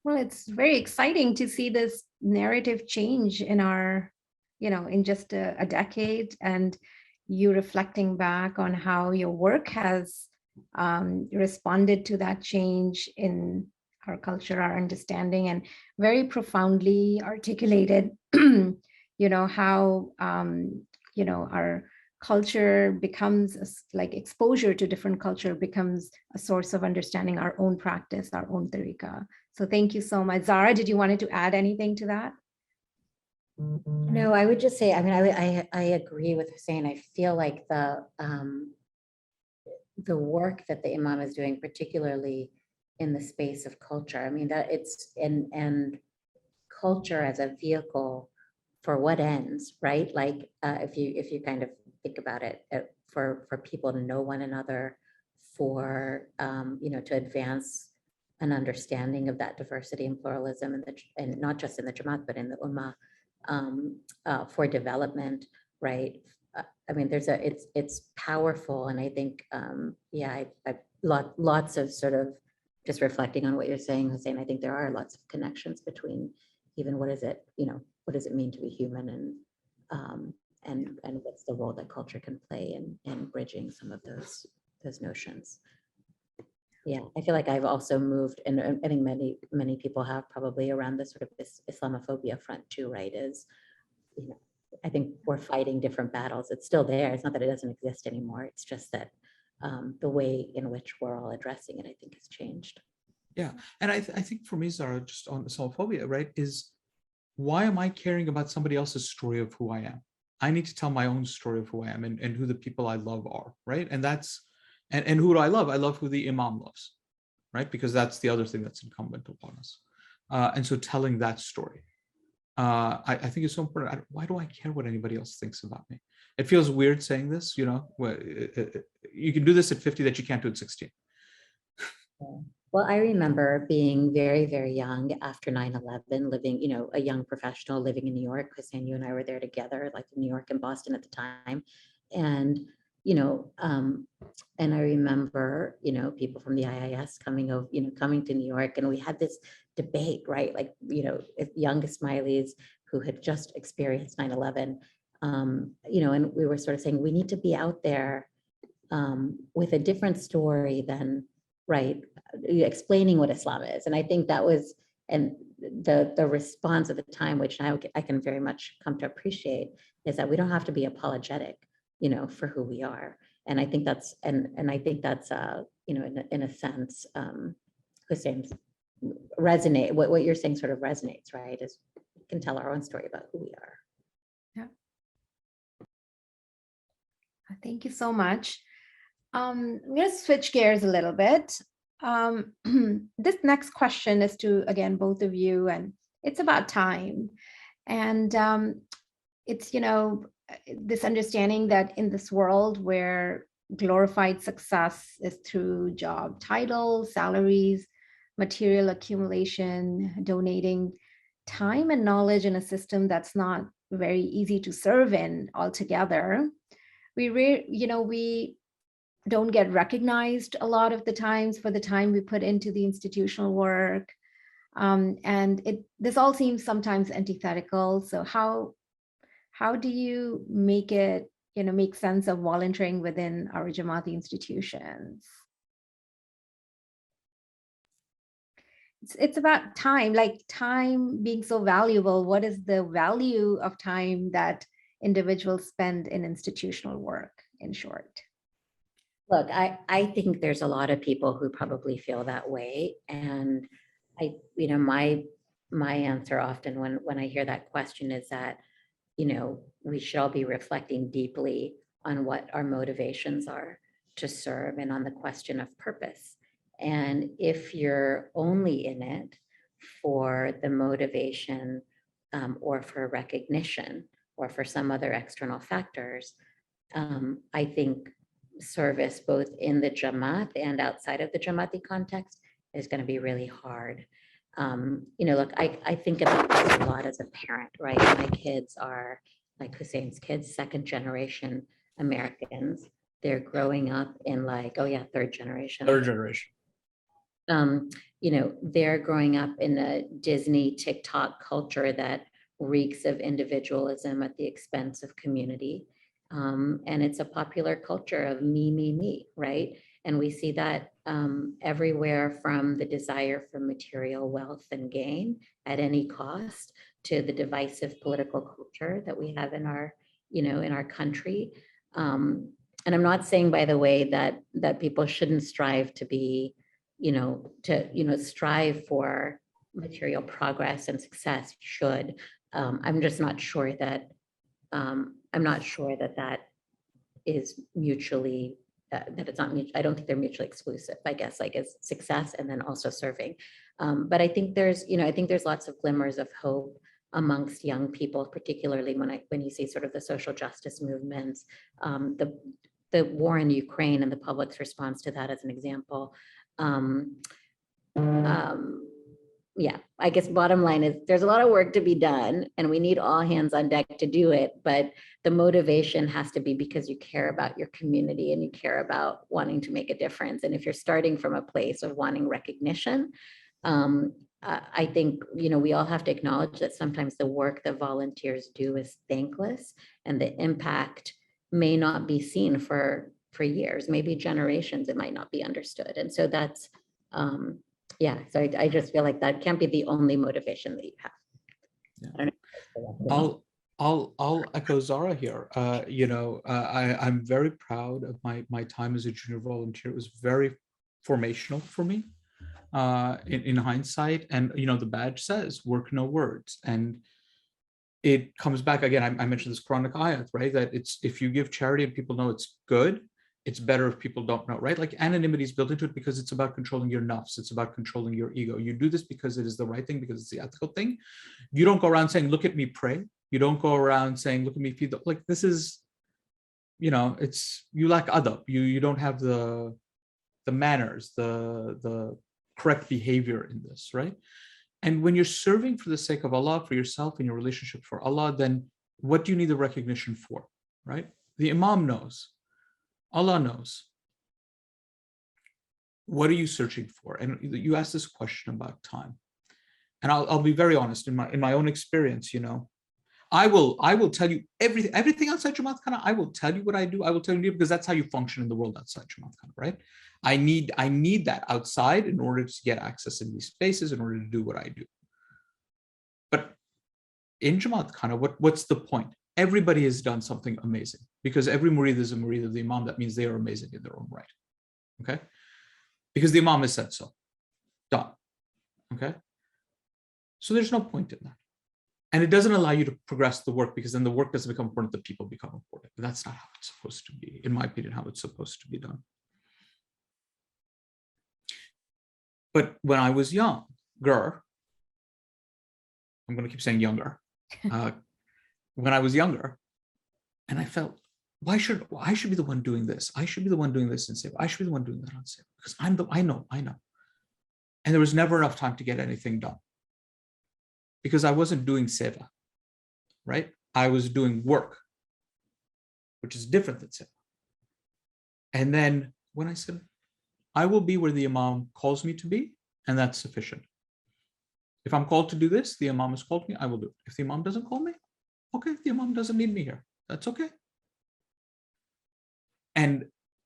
Well, it's very exciting to see this narrative change in our, in just a decade, and you reflecting back on how your work has responded to that change in our culture, our understanding, and very profoundly articulated, how, our culture becomes like exposure to different culture becomes a source of understanding our own practice, our own tariqah. So thank you so much. Zahra, did you want to add anything to that? No, I would just say, I mean, I agree with Hussein. I feel like the work that the Imam is doing, particularly in the space of culture, I mean, that it's, and culture as a vehicle for what ends, right? Like if you kind of think about it, for people to know one another, for, to advance an understanding of that diversity and pluralism, and not just in the Jamaat, but in the Ummah, for development, right? I mean, it's powerful, and I think, lots of sort of just reflecting on what you're saying, Hussein. I think there are lots of connections between even what does it mean to be human, and what's the role that culture can play in bridging some of those notions. Yeah, I feel like I've also moved, and I think many people have probably, around this sort of this Islamophobia front too, right? I think we're fighting different battles. It's still there. It's not that it doesn't exist anymore. It's just that the way in which we're all addressing it, I think, has changed. Yeah, and I think for me, Zahra, just on Islamophobia, right, is why am I caring about somebody else's story of who I am? I need to tell my own story of who I am and who the people I love are, right? And that's, and who do I love? I love who the Imam loves, right? Because that's the other thing that's incumbent upon us. And so telling that story, I think is so important. Why do I care what anybody else thinks about me? It feels weird saying this, you can do this at 50 that you can't do at 16. Well, I remember being very, very young after 9/11, living, a young professional living in New York. Hussein, you and I were there together, like in New York and Boston at the time. And, and I remember, people from the IIS coming to New York, and we had this debate, right? Like, if young Ismailis who had just experienced 9/11, and we were sort of saying, we need to be out there with a different story than, right, explaining what Islam is. And I think that was, and the response at the time, which now I can very much come to appreciate, is that we don't have to be apologetic, for who we are. And I think that's, and I think that's, in a sense, Hussein's resonate, what you're saying sort of resonates, right? Is we can tell our own story about who we are. Yeah. Thank you so much. I'm going to switch gears a little bit. This next question is to, again, both of you, and it's about time. And it's, this understanding that in this world where glorified success is through job titles, salaries, material accumulation, donating time and knowledge in a system that's not very easy to serve in altogether, we don't get recognized a lot of the times for the time we put into the institutional work. And this all seems sometimes antithetical. So how do you make it, make sense of volunteering within our Jamaati institutions? it's about time, like time being so valuable. What is the value of time that individuals spend in institutional work, in short? Look, I think there's a lot of people who probably feel that way. And my answer often when I hear that question is that, we should all be reflecting deeply on what our motivations are to serve and on the question of purpose. And if you're only in it for the motivation or for recognition or for some other external factors, I think service both in the Jamaat and outside of the Jamaati context is going to be really hard. Look, I think about this a lot as a parent, right? My kids are like Hussein's kids, second generation Americans. They're growing up in third generation. Third generation. They're growing up in a Disney TikTok culture that reeks of individualism at the expense of community. And it's a popular culture of me, right? And we see that everywhere from the desire for material wealth and gain at any cost to the divisive political culture that we have in our country. And I'm not saying, by the way, that people shouldn't strive to be, strive for material progress and success. Should. I'm just not sure that that is mutually, that it's not mutual. I don't think they're mutually exclusive, I guess, like as success and then also serving. But I think there's lots of glimmers of hope amongst young people, particularly when you see sort of the social justice movements, the war in Ukraine and the public's response to that as an example. Yeah, I guess bottom line is there's a lot of work to be done and we need all hands on deck to do it. But the motivation has to be because you care about your community and you care about wanting to make a difference. And if you're starting from a place of wanting recognition, I think, we all have to acknowledge that sometimes the work that volunteers do is thankless and the impact may not be seen for years, maybe generations. It might not be understood. And so that's, so I just feel like that can't be the only motivation that you have. Yeah. I don't know. I'll echo Zahra here. I'm very proud of my time as a junior volunteer. It was very formational for me in hindsight. And, the badge says work, no words. And it comes back again. I mentioned this Quranic ayat, right? That it's, if you give charity and people know it's good, it's better if people don't know, right? Like anonymity is built into it because it's about controlling your nafs. It's about controlling your ego. You do this because it is the right thing, because it's the ethical thing. You don't go around saying, look at me pray. You don't go around saying, look at me feed. Like this is, it's, you lack adab. You don't have the manners, the correct behavior in this, right? And when you're serving for the sake of Allah, for yourself and your relationship for Allah, then what do you need the recognition for, right? The Imam knows. Allah knows. What are you searching for? And you asked this question about time. And I'll be very honest, in my own experience, I will tell you everything outside Jamaat Khana. I will tell you what I do. I will tell you, because that's how you function in the world outside Jamaat Khana, right? I need that outside in order to get access in these spaces, in order to do what I do. But in Jamaat Khana, what's the point? Everybody has done something amazing, because every murid is a murid of the Imam. That means they are amazing in their own right. Okay? Because the Imam has said so. Done. Okay? So there's no point in that. And it doesn't allow you to progress the work, because then the work doesn't become important, the people become important. But that's not how it's supposed to be, in my opinion, how it's supposed to be done. But when I was younger, I'm going to keep saying younger, when I was younger, and I felt, why should I be the one doing this? I should be the one doing this in Seva. I should be the one doing that on Seva, because I know. And there was never enough time to get anything done, because I wasn't doing Seva, right? I was doing work, which is different than Seva. And then when I said, I will be where the Imam calls me to be, and that's sufficient. If I'm called to do this, the Imam has called me, I will do it. If the Imam doesn't call me, okay, the Imam doesn't need me here. That's okay. And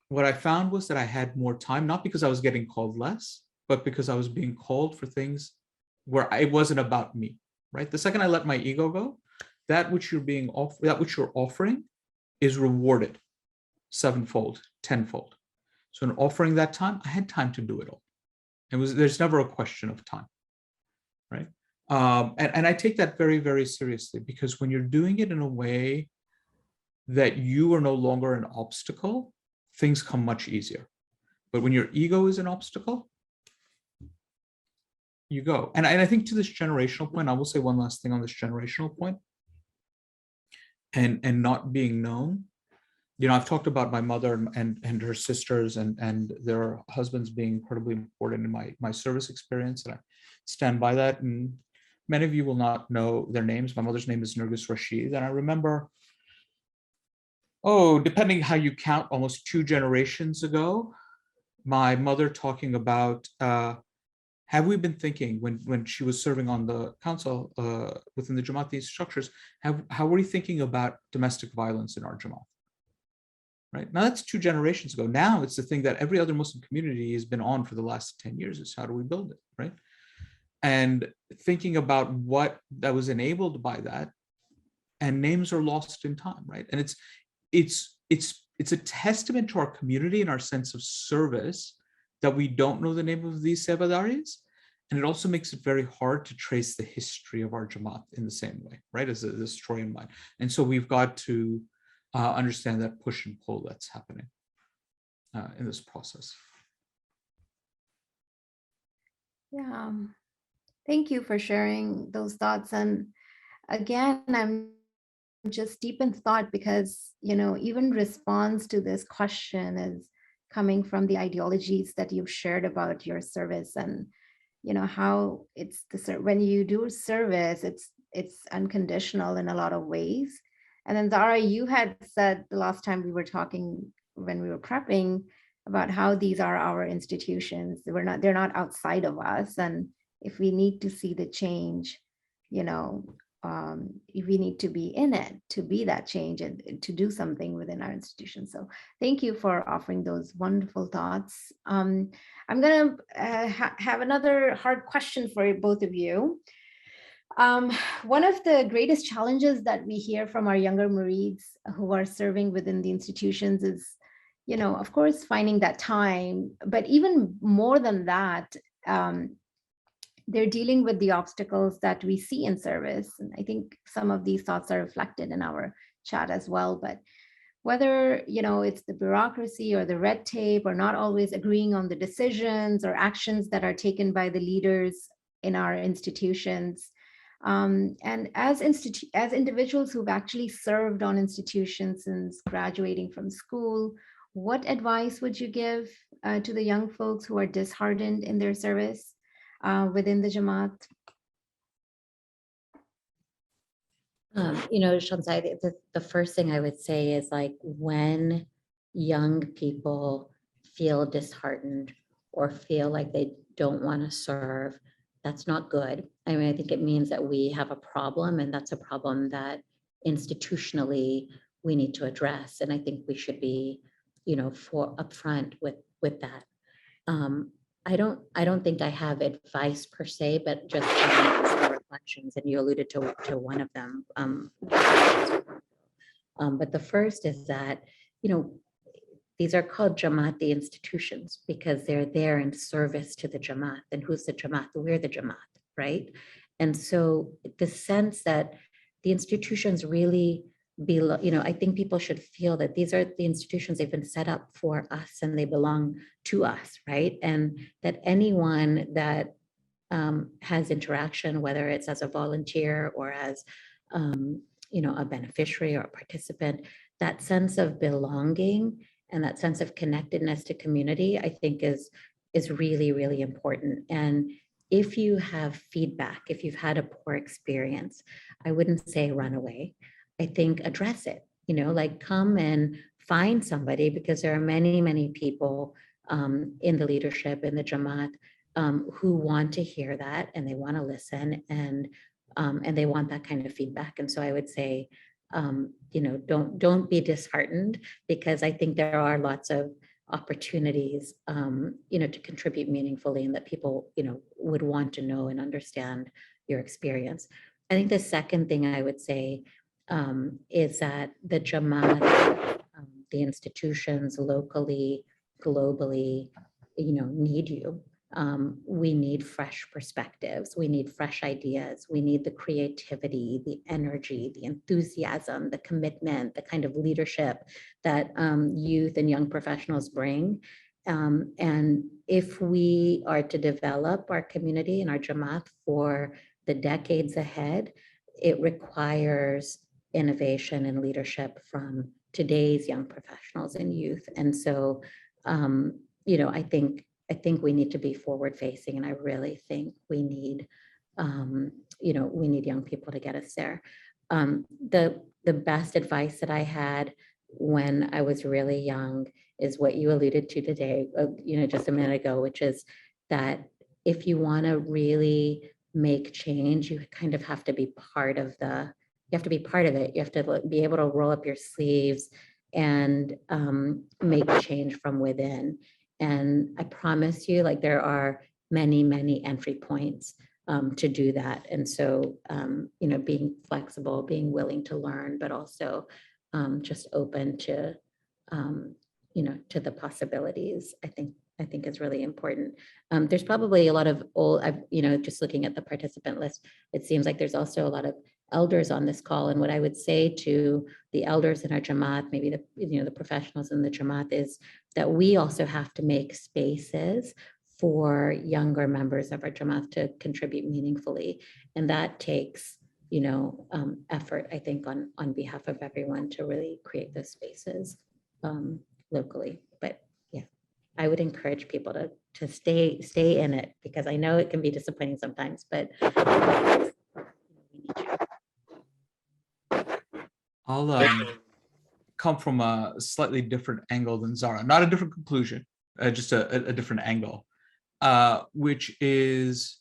what I found was that I had more time, not because I was getting called less, but because I was being called for things where it wasn't about me, right? The second I let my ego go, that which you're offering is rewarded sevenfold, tenfold. So in offering that time, I had time to do it all. There's never a question of time, right? And I take that very, very seriously, because when you're doing it in a way that you are no longer an obstacle, things come much easier. But when your ego is an obstacle, you go. And I think to this generational point, I will say one last thing on this generational point, and not being known. You know, I've talked about my mother and her sisters and their husbands being incredibly important in my service experience, and I stand by that. And many of you will not know their names. My mother's name is Rashid, and I remember, depending how you count, almost 2 generations ago, my mother talking about, have we been thinking when she was serving on the council within the Jamaati structures, how were you thinking about domestic violence in our Jamaat? Right now, that's 2 generations ago. Now it's the thing that every other Muslim community has been on for the last 10 years is how do we build it, right? And thinking about what that was enabled by that, and names are lost in time, right? And it's a testament to our community and our sense of service that we don't know the name of these sebadaris. And it also makes it very hard to trace the history of our Jamaat in the same way, right? As a story in mind. And so we've got to understand that push and pull that's happening in this process. Yeah, thank you for sharing those thoughts. And again, I'm just deep in thought because, even response to this question is coming from the ideologies that you've shared about your service, and, how it's when you do service, it's unconditional in a lot of ways. And then Zahra, you had said the last time we were talking, when we were prepping, about how these are our institutions. They're not outside of us. And if we need to see the change, we need to be in it to be that change and to do something within our institution. So thank you for offering those wonderful thoughts. I'm going to have another hard question for both of you. One of the greatest challenges that we hear from our younger Murids who are serving within the institutions is, of course, finding that time, but even more than that, they're dealing with the obstacles that we see in service. And I think some of these thoughts are reflected in our chat as well, but whether, it's the bureaucracy or the red tape, or not always agreeing on the decisions or actions that are taken by the leaders in our institutions. And as individuals who've actually served on institutions since graduating from school, what advice would you give to the young folks who are disheartened in their service within the Jamaat? Shamsah, the first thing I would say is, like, when young people feel disheartened or feel like they don't want to serve, that's not good. I mean, I think it means that we have a problem, and that's a problem that institutionally we need to address. And I think we should be, for upfront with that. I don't think I have advice per se, but just some reflections, and you alluded to one of them. But the first is that, these are called Jamaati institutions because they're there in service to the Jamaat. And who's the Jamaat? We're the Jamaat, right? And so the sense that the institutions really I think people should feel that these are the institutions, they've been set up for us and they belong to us, right? And that anyone that has interaction, whether it's as a volunteer or as a beneficiary or a participant, that sense of belonging and that sense of connectedness to community, I think is really, really important. And if you have feedback, if you've had a poor experience, I wouldn't say run away. I think address it, like come and find somebody, because there are many, many people in the leadership, in the Jamaat, who want to hear that and they want to listen and they want that kind of feedback. And so I would say, don't be disheartened, because I think there are lots of opportunities, to contribute meaningfully, and that people, would want to know and understand your experience. I think the second thing I would say is that the Jamaat, the institutions locally, globally, need you. We need fresh perspectives. We need fresh ideas. We need the creativity, the energy, the enthusiasm, the commitment, the kind of leadership that youth and young professionals bring. And if we are to develop our community and our Jamaat for the decades ahead, it requires innovation and leadership from today's young professionals and youth. And so, I think we need to be forward facing, and I really think we need, we need young people to get us there. The best advice that I had when I was really young is what you alluded to today, just a minute ago, which is that if you want to really make change, you kind of have to be part of it. You have to be able to roll up your sleeves and make change from within. And I promise you, there are many, many entry points to do that. And so, being flexible, being willing to learn, but also just open to, to the possibilities, I think is really important. There's probably a lot of just looking at the participant list, it seems like there's also a lot of elders on this call. And what I would say to the elders in our Jamaat, maybe the professionals in the Jamaat, is that we also have to make spaces for younger members of our Jamaat to contribute meaningfully. And that takes, effort, I think, on behalf of everyone to really create those spaces locally. But yeah, I would encourage people to stay in it, because I know it can be disappointing sometimes, but we need you. I'll come from a slightly different angle than Zahra, not a different conclusion, just a different angle, which is,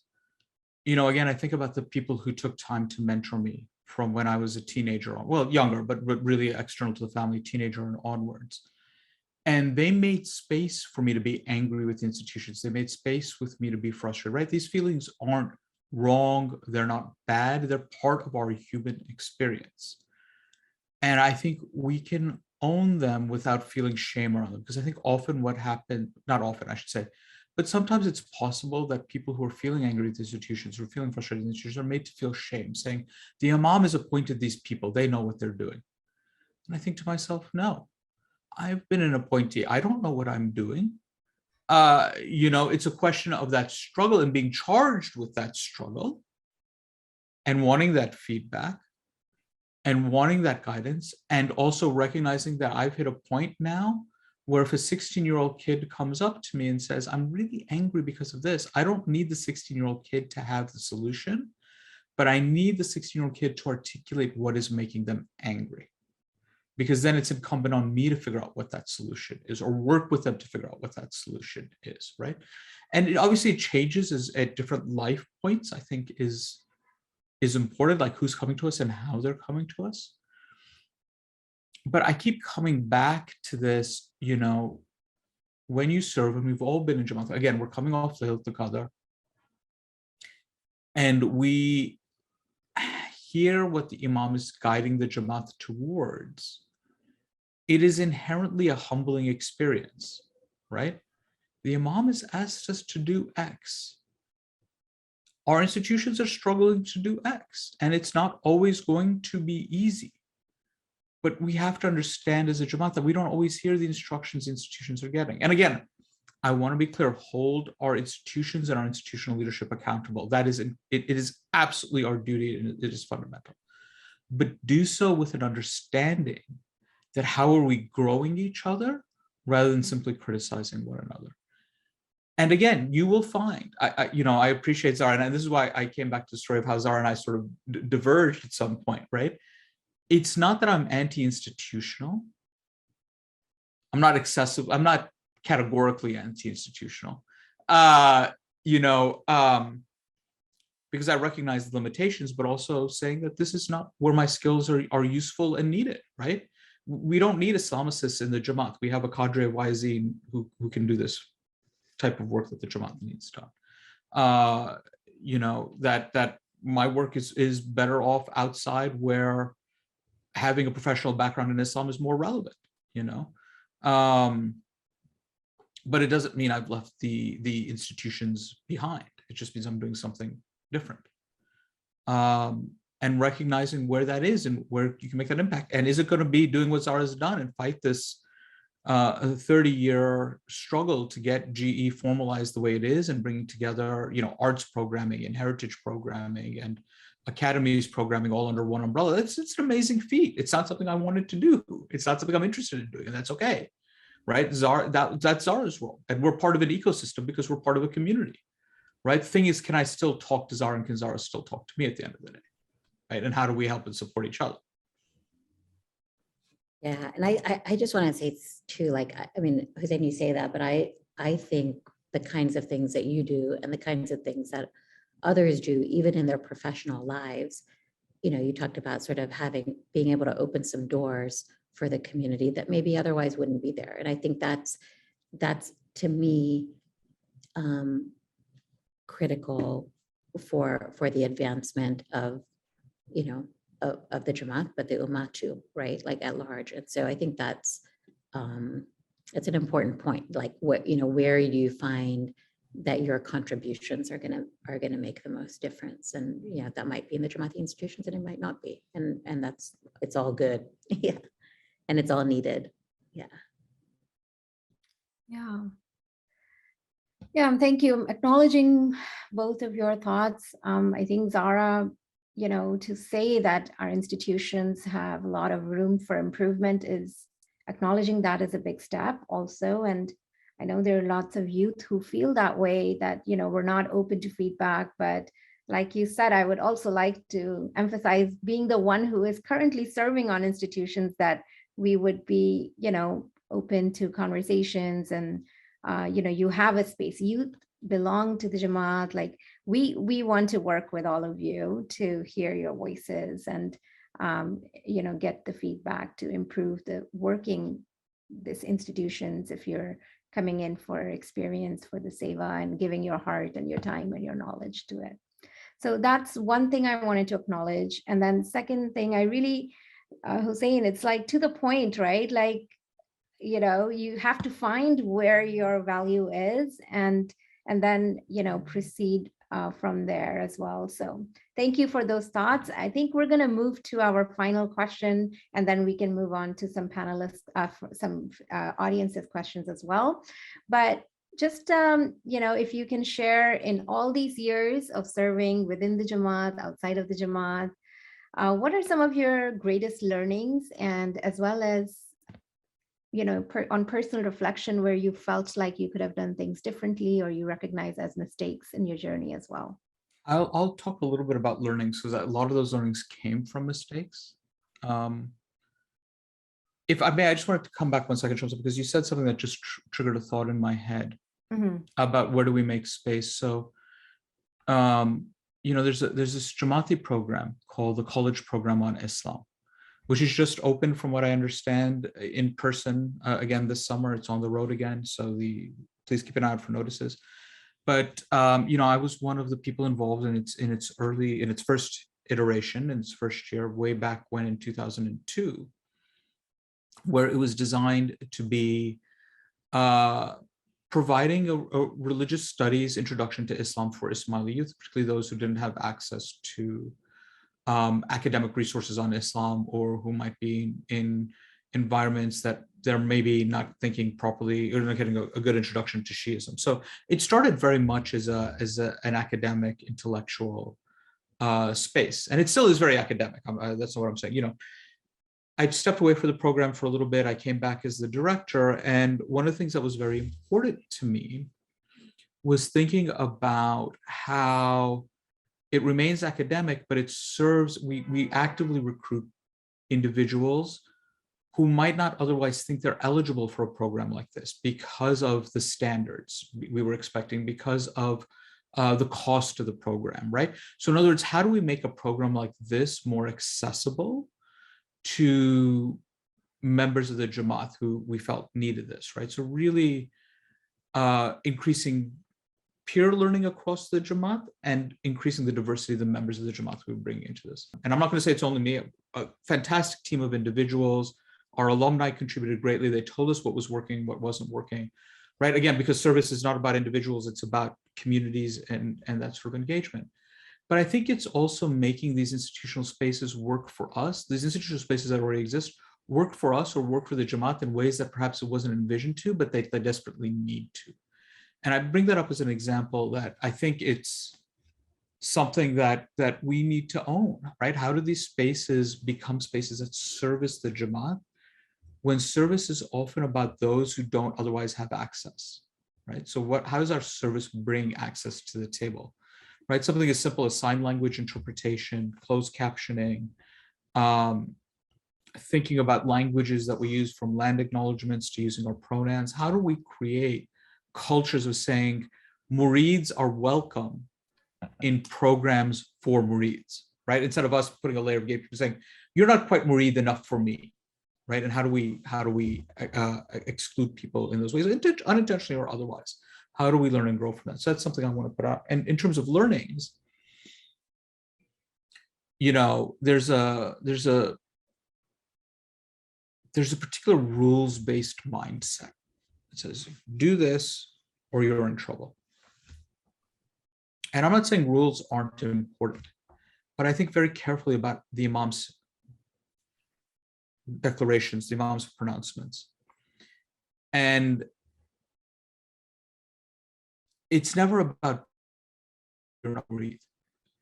again, I think about the people who took time to mentor me from when I was a teenager, well, younger, but really external to the family, teenager and onwards. And they made space for me to be angry with institutions. They made space with me to be frustrated, right? These feelings aren't wrong. They're not bad. They're part of our human experience. And I think we can own them without feeling shame around them. Because I think often what happened, not often, I should say, but sometimes it's possible that people who are feeling angry at institutions, who are feeling frustrated with institutions, are made to feel shame, saying, the imam has appointed these people, they know what they're doing. And I think to myself, no, I've been an appointee. I don't know what I'm doing. It's a question of that struggle and being charged with that struggle and wanting that feedback and wanting that guidance, and also recognizing that I've hit a point now where if a 16-year-old kid comes up to me and says, I'm really angry because of this, I don't need the 16-year-old kid to have the solution, but I need the 16-year-old kid to articulate what is making them angry. Because then it's incumbent on me to figure out what that solution is, or work with them to figure out what that solution is, right? And it obviously changes at different life points, I think is important, like who's coming to us and how they're coming to us. But I keep coming back to this, when you serve, and we've all been in Jamaat, again, we're coming off the Hilt al-Qadr, and we hear what the Imam is guiding the Jamaat towards. It is inherently a humbling experience, right? The Imam has asked us to do X. Our institutions are struggling to do X, and it's not always going to be easy. But we have to understand as a Jamaat that we don't always hear the instructions institutions are getting. And again, I want to be clear, hold our institutions and our institutional leadership accountable. That is, it is absolutely our duty, and it is fundamental. But do so with an understanding that how are we growing each other rather than simply criticizing one another. And again, you will find, I appreciate Zahra, and this is why I came back to the story of how Zahra and I sort of diverged at some point, right? It's not that I'm anti-institutional. I'm not excessive. I'm not categorically anti-institutional, because I recognize the limitations, but also saying that this is not where my skills are useful and needed, right? we don't need Islamicists in the Jamaat. We have a cadre Wazin who can do this type of work that the Jamaat needs done. That my work is better off outside, where having a professional background in Islam is more relevant, but it doesn't mean I've left the institutions behind. It just means I'm doing something different. And recognizing where that is and where you can make that impact. And is it going to be doing what Zahra has done and fight this 30-year struggle to get GE formalized the way it is, and bringing together, arts programming and heritage programming and academies programming all under one umbrella? It's an amazing feat. It's not something I wanted to do. It's not something I'm interested in doing, and that's okay, right? Zahra, that's Zahra's role, and we're part of an ecosystem because we're part of a community, right? The thing is, can I still talk to Zahra, and can Zahra still talk to me at the end of the day, right? And how do we help and support each other? Yeah, and I just want to say too, like, I mean, Hussein, you say that, but I think the kinds of things that you do and the kinds of things that others do, even in their professional lives, you talked about sort of being able to open some doors for the community that maybe otherwise wouldn't be there. And I think that's to me critical for the advancement of of the Jamaat, but the Ummah too, right? Like at large. And so I think that's an important point. Like where do you find that your contributions are gonna make the most difference? And that might be in the Jamaati institutions, and it might not be. And it's all good. Yeah. And it's all needed. Yeah. Yeah, thank you. Acknowledging both of your thoughts. I think Zahra, to say that our institutions have a lot of room for improvement is acknowledging that is a big step also. And I know there are lots of youth who feel that way, that, we're not open to feedback. But like you said, I would also like to emphasize, being the one who is currently serving on institutions, that we would be, open to conversations. And, you have a space. You belong to the Jamaat. Like we want to work with all of you to hear your voices and get the feedback to improve the working this institutions. If you're coming in for experience for the seva and giving your heart and your time and your knowledge to it. So that's one thing I wanted to acknowledge. And then second thing, I really, Hussein, it's like to the point, right? Like, you have to find where your value is, and then, proceed from there as well. So thank you for those thoughts. I think we're going to move to our final question, and then we can move on to some panelists, some audience's questions as well. But just, if you can share, in all these years of serving within the Jamaat, outside of the Jamaat, what are some of your greatest learnings, and as well as, on personal reflection, where you felt like you could have done things differently, or you recognize as mistakes in your journey as well? I'll talk a little bit about learnings, because a lot of those learnings came from mistakes. If I may, I just wanted to come back 1 second, Shamsah, because you said something that just triggered a thought in my head about where do we make space. So, there's this Jamaati program called the College Program on Islam, which is just open, from what I understand, in person again this summer. It's on the road again, so please keep an eye out for notices. But I was one of the people involved in its first iteration, in its first year, way back when in 2002, where it was designed to be providing a religious studies introduction to Islam for Ismaili youth, particularly those who didn't have access to academic resources on Islam, or who might be in environments that they're maybe not thinking properly, or not getting a good introduction to Shiism. So it started very much as an academic, intellectual space, and it still is very academic. That's not what I'm saying. I stepped away from the program for a little bit. I came back as the director, and one of the things that was very important to me was thinking about how it remains academic, but it serves, we actively recruit individuals who might not otherwise think they're eligible for a program like this because of the standards we were expecting, because of the cost of the program, right? So in other words, how do we make a program like this more accessible to members of the Jamaat who we felt needed this, right? So really increasing peer learning across the Jamaat and increasing the diversity of the members of the Jamaat we bring into this. And I'm not going to say it's only me, a fantastic team of individuals. Our alumni contributed greatly. They told us what was working, what wasn't working, right? Again, because service is not about individuals, it's about communities and that sort of engagement. But I think it's also making these institutional spaces work for us. These institutional spaces that already exist work for us or work for the Jamaat in ways that perhaps it wasn't envisioned to, but they desperately need to. And I bring that up as an example that I think it's something that we need to own, right? How do these spaces become spaces that service the Jamaat when service is often about those who don't otherwise have access, right? So how does our service bring access to the table, right? Something as simple as sign language interpretation, closed captioning, thinking about languages that we use, from land acknowledgements to using our pronouns. How do we create cultures of saying murids are welcome in programs for murids, right? Instead of us putting a layer of gatekeeping saying, you're not quite murid enough for me, right? And how do we exclude people in those ways, unintentionally or otherwise? How do we learn and grow from that? So that's something I want to put out. And in terms of learnings, you know, there's a particular rules-based mindset. It says, do this or you're in trouble. And I'm not saying rules aren't important, but I think very carefully about the Imam's declarations, the Imam's pronouncements. And it's never about you're not murid,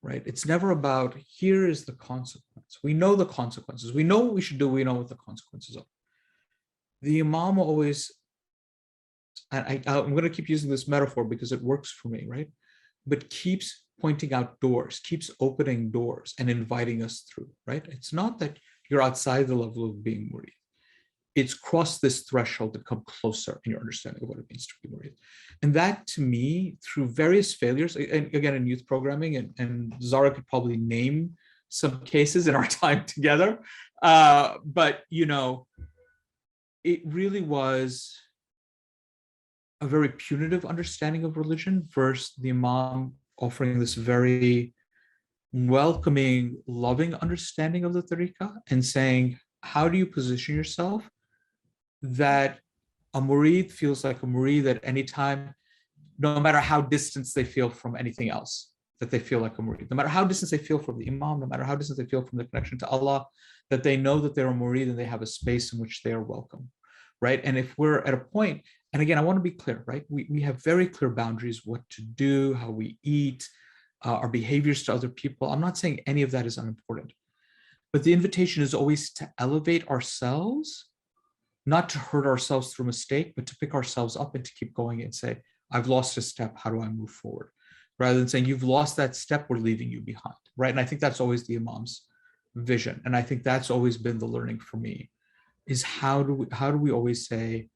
right? It's never about here is the consequence. We know the consequences. We know what we should do. We know what the consequences are. The Imam always, and I'm going to keep using this metaphor because it works for me, right? But keeps pointing out doors, keeps opening doors and inviting us through, right? It's not that you're outside the level of being murid. It's cross this threshold to come closer in your understanding of what it means to be murid. And that, to me, through various failures, and again, in youth programming, and Zahra could probably name some cases in our time together, but, you know, it really was a very punitive understanding of religion versus the Imam offering this very welcoming, loving understanding of the tariqah and saying, how do you position yourself that a murid feels like a murid at any time, no matter how distant they feel from anything else, that they feel like a murid, no matter how distant they feel from the Imam, no matter how distant they feel from the connection to Allah, that they know that they're a murid and they have a space in which they are welcome, right? And if we're at a point, and again, I want to be clear, right? We have very clear boundaries, what to do, how we eat, our behaviors to other people. I'm not saying any of that is unimportant, but the invitation is always to elevate ourselves, not to hurt ourselves through mistake, but to pick ourselves up and to keep going and say, I've lost a step, how do I move forward? Rather than saying, you've lost that step, we're leaving you behind, right? And I think that's always the Imam's vision. And I think that's always been the learning for me, is how do we always say,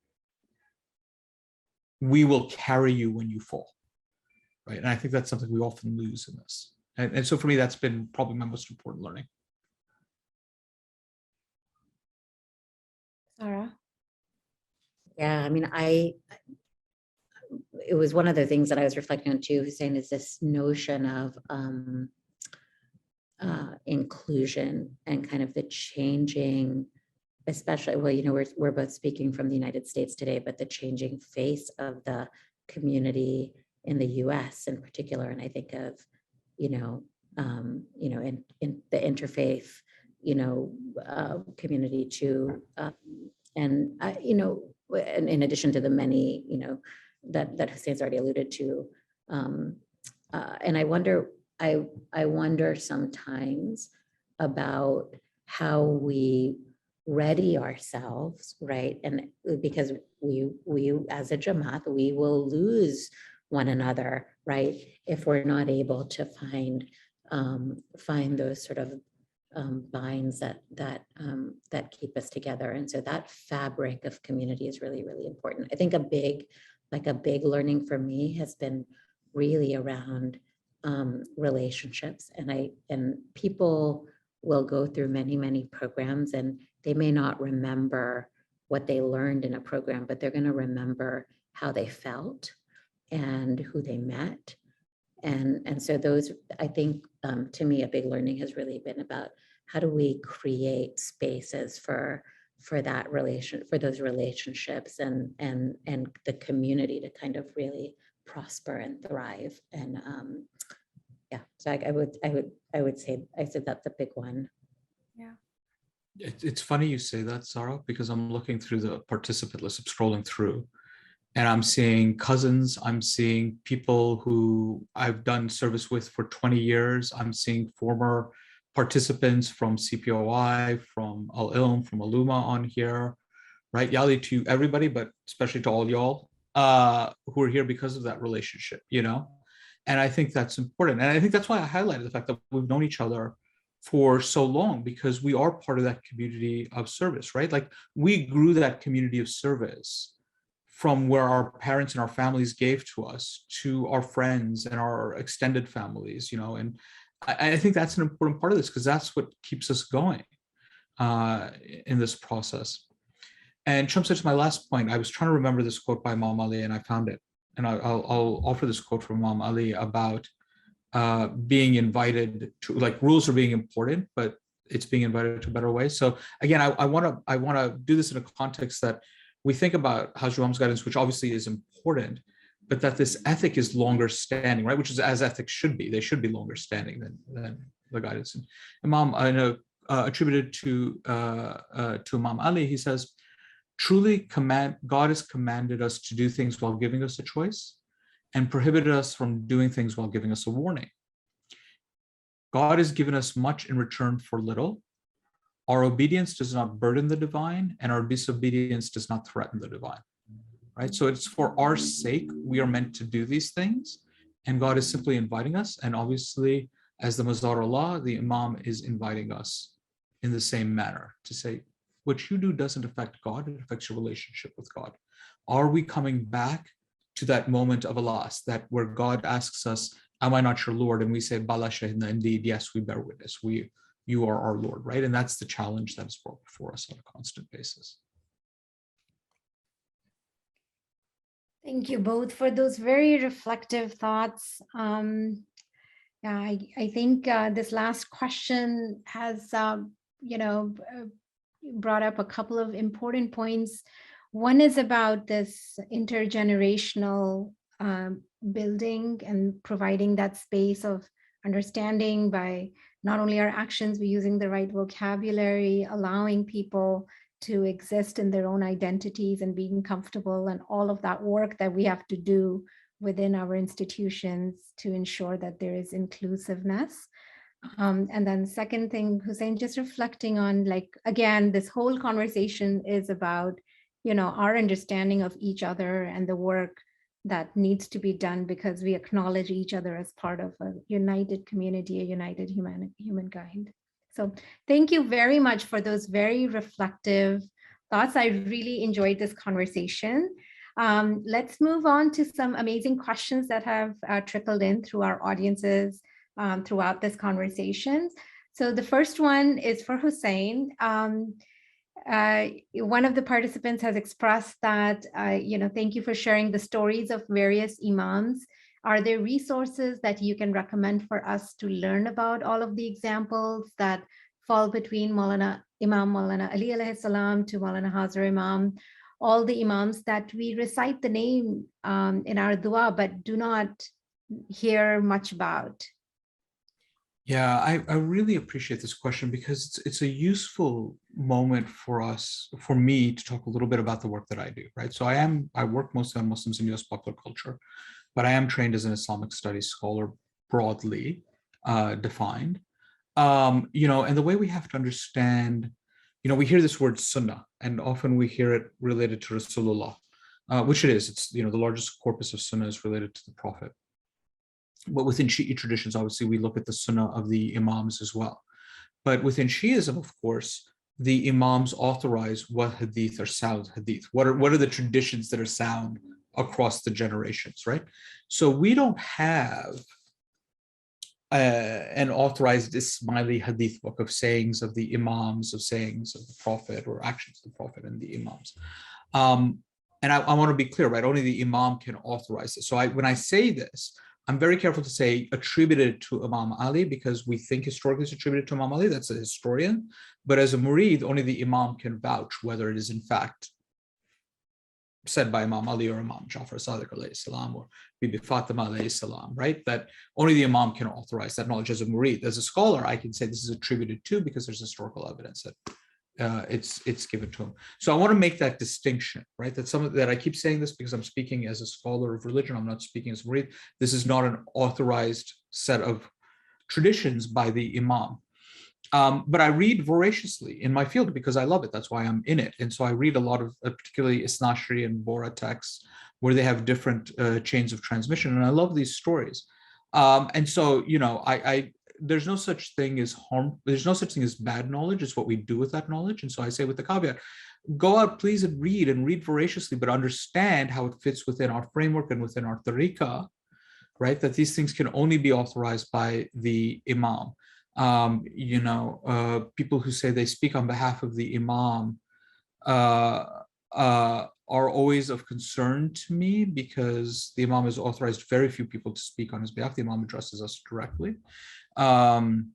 we will carry you when you fall, right? And I think that's something we often lose in this. And so for me, that's been probably my most important learning. Zahra? Yeah, I mean, it was one of the things that I was reflecting on too, Hussein, is this notion of inclusion and kind of the changing, especially, well, you know, we're both speaking from the United States today, but the changing face of the community in the US in particular. And I think of, in the interfaith, community too. And in addition to the many, that Hussein's already alluded to. And I wonder sometimes about how we ready ourselves, right? And because we as a Jamaat, we will lose one another, right? If we're not able to find those sort of binds that keep us together. And so that fabric of community is really, really important. I think a big learning for me has been really around relationships, and people will go through many, many programs, and they may not remember what they learned in a program, but they're going to remember how they felt and who they met. And so those, I think, to me, a big learning has really been about how do we create spaces for that for those relationships and the community to kind of really prosper and thrive. And yeah, so I would say, I said that's a big one. Yeah. It's funny you say that, Zahra, because I'm looking through the participant list, I'm scrolling through, and I'm seeing cousins, I'm seeing people who I've done service with for 20 years. I'm seeing former participants from CPOI, from Al-Ilm, from Aluma on here, right? Yali, to everybody, but especially to all y'all who are here because of that relationship, you know? And I think that's important. And I think that's why I highlighted the fact that we've known each other for so long, because we are part of that community of service, right? Like, we grew that community of service from where our parents and our families gave to us to our friends and our extended families, you know, and I think that's an important part of this, because that's what keeps us going in this process. And Shamsah, to my last point, I was trying to remember this quote by Imam Ali, and I found it. And I'll offer this quote from Imam Ali about being invited to, like, rules are being important, but it's being invited to a better way. So again, I want to do this in a context that we think about Hajj Imam's guidance, which obviously is important, but that this ethic is longer standing, right? Which is as ethics should be. They should be longer standing than the guidance. And Imam, I know, attributed to Imam Ali, he says, truly God has commanded us to do things while giving us a choice, and prohibited us from doing things while giving us a warning. God has given us much in return for little. Our obedience does not burden the divine, and our disobedience does not threaten the divine. Right? So it's for our sake we are meant to do these things, and God is simply inviting us. And obviously, as the Mazar Allah, the Imam is inviting us in the same manner to say, what you do doesn't affect God, it affects your relationship with God. Are we coming back to that moment of alas, that where God asks us, am I not your Lord? And we say, Bala Shahidna, indeed, yes, we bear witness. You are our Lord, right? And that's the challenge that is brought before us on a constant basis. Thank you both for those very reflective thoughts. Yeah, I think this last question has, brought up a couple of important points. One is about this intergenerational building and providing that space of understanding by not only our actions, but using the right vocabulary, allowing people to exist in their own identities and being comfortable, and all of that work that we have to do within our institutions to ensure that there is inclusiveness. And then second thing, Hussein, just reflecting on, like, again, this whole conversation is about, our understanding of each other and the work that needs to be done, because we acknowledge each other as part of a united community, a united humankind. So thank you very much for those very reflective thoughts. I really enjoyed this conversation. Let's move on to some amazing questions that have trickled in through our audiences throughout this conversation. So the first one is for Hussein. One of the participants has expressed that, thank you for sharing the stories of various imams. Are there resources that you can recommend for us to learn about all of the examples that fall between Imam Maulana Ali alayhi salam to Maulana Hazar Imam, all the imams that we recite the name in our dua, but do not hear much about? Yeah, I really appreciate this question, because it's a useful moment for us, for me, to talk a little bit about the work that I do, right? So I work mostly on Muslims in US popular culture, but I am trained as an Islamic studies scholar, broadly defined. And the way we have to understand, we hear this word sunnah, and often we hear it related to Rasulullah, which it is. It's, the largest corpus of sunnah is related to the Prophet. But within Shi'i traditions, obviously, we look at the sunnah of the imams as well. But within Shi'ism, of course, the imams authorize what hadith are sound hadith. What are the traditions that are sound across the generations, right? So we don't have an authorized Ismaili hadith book of sayings of the imams, of sayings of the Prophet, or actions of the Prophet and the imams. And I want to be clear, right? Only the imam can authorize this. So when I say this, I'm very careful to say attributed to Imam Ali, because we think historically it's attributed to Imam Ali. That's a historian. But as a murid, only the imam can vouch whether it is in fact said by Imam Ali or Imam Jafar Sadiq alayhi salam or Bibi Fatima alayhi salam, right? That only the imam can authorize that knowledge. As a murid, as a scholar, I can say this is attributed to because there's historical evidence that it's given to him. So I want to make that distinction, right? That I keep saying this because I'm speaking as a scholar of religion. I'm not speaking as a murid. This is not an authorized set of traditions by the imam. But I read voraciously in my field because I love it. That's why I'm in it. And so I read a lot of particularly Isnashri and Bora texts where they have different chains of transmission. And I love these stories. And so, there's no such thing as there's no such thing as bad knowledge. It's what we do with that knowledge. And so I say with the caveat, go out, please, and read voraciously, but understand how it fits within our framework and within our tariqah, right? That these things can only be authorized by the imam. People who say they speak on behalf of the imam are always of concern to me because the imam has authorized very few people to speak on his behalf. The imam addresses us directly. And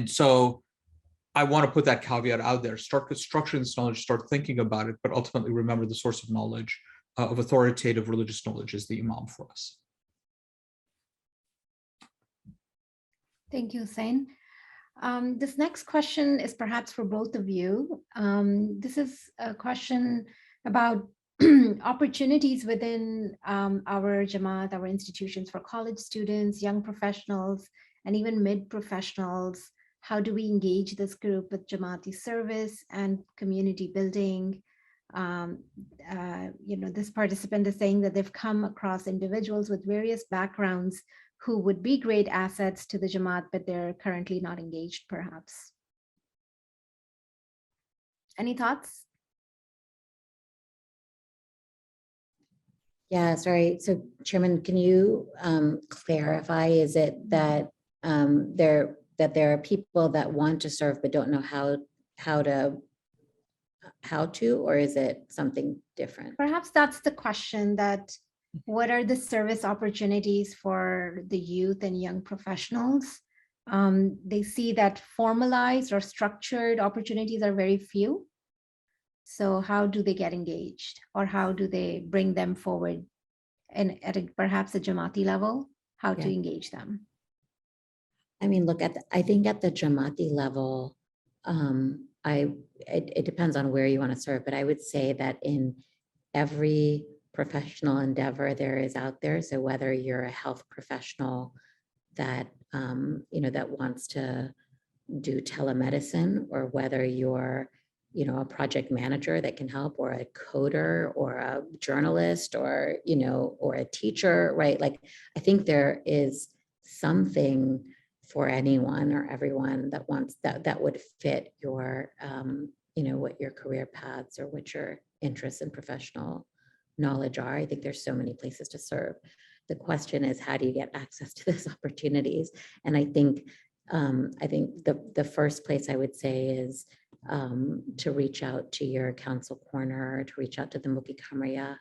so I want to put that caveat out there, start structuring this knowledge, start thinking about it, but ultimately remember the source of knowledge, of authoritative religious knowledge is the imam for us. Thank you, Hussein. This next question is perhaps for both of you. This is a question about opportunities within our Jamaat, our institutions for college students, young professionals, and even mid-professionals. How do we engage this group with Jamaati service and community building? This participant is saying that they've come across individuals with various backgrounds who would be great assets to the Jamaat, but they're currently not engaged, perhaps. Any thoughts? Yeah, sorry. So, Chairman, can you clarify? Is it that there are people that want to serve but don't know how to, or is it something different? Perhaps that's the question. That what are the service opportunities for the youth and young professionals? They see that formalized or structured opportunities are very few. So how do they get engaged, or how do they bring them forward and perhaps a Jamaati level, how to engage them? I mean, look, I think at the Jamaati level, it depends on where you want to serve, but I would say that in every professional endeavor there is out there. So whether you're a health professional that, that wants to do telemedicine, or whether you're a project manager that can help, or a coder, or a journalist, or a teacher, right? Like, I think there is something for anyone or everyone that wants that would fit your, what your career paths or what your interests and professional knowledge are. I think there's so many places to serve. The question is, how do you get access to those opportunities? And I think the first place I would say is to reach out to your council corner, to reach out to the Muki Kamriya,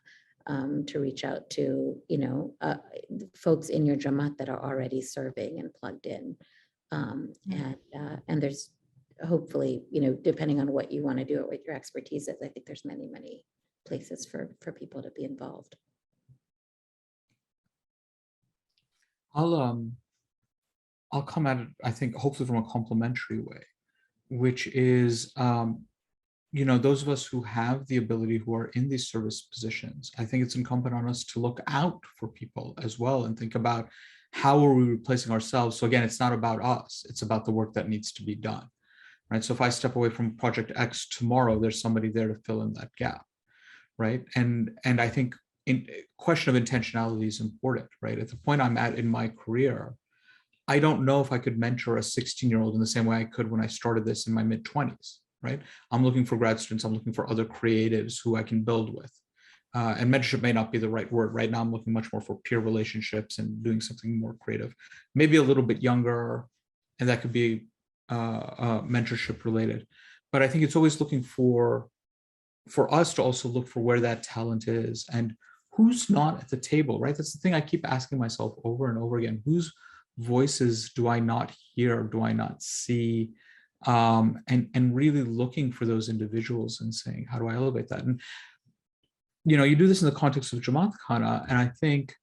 to reach out to, folks in your Jamaat that are already serving and plugged in. And there's hopefully, depending on what you want to do or what your expertise is, I think there's many, many places for people to be involved. I'll come at it, I think, hopefully from a complementary way, which is, those of us who have the ability, who are in these service positions, I think it's incumbent on us to look out for people as well and think about how are we replacing ourselves. So again, it's not about us, it's about the work that needs to be done, right? So if I step away from Project X tomorrow, there's somebody there to fill in that gap, right? And I think question of intentionality is important, right? At the point I'm at in my career, I don't know if I could mentor a 16-year-old in the same way I could when I started this in my mid-20s, right? I'm looking for grad students, I'm looking for other creatives who I can build with. and mentorship may not be the right word. Right now, I'm looking much more for peer relationships and doing something more creative, maybe a little bit younger, and that could be mentorship related. But I think it's always looking for us to also look for where that talent is and who's not at the table, right? That's the thing I keep asking myself over and over again. Whose voices do I not hear, do I not see? And really looking for those individuals and saying, how do I elevate that? And, you know, you do this in the context of Jamaat Khana, and I think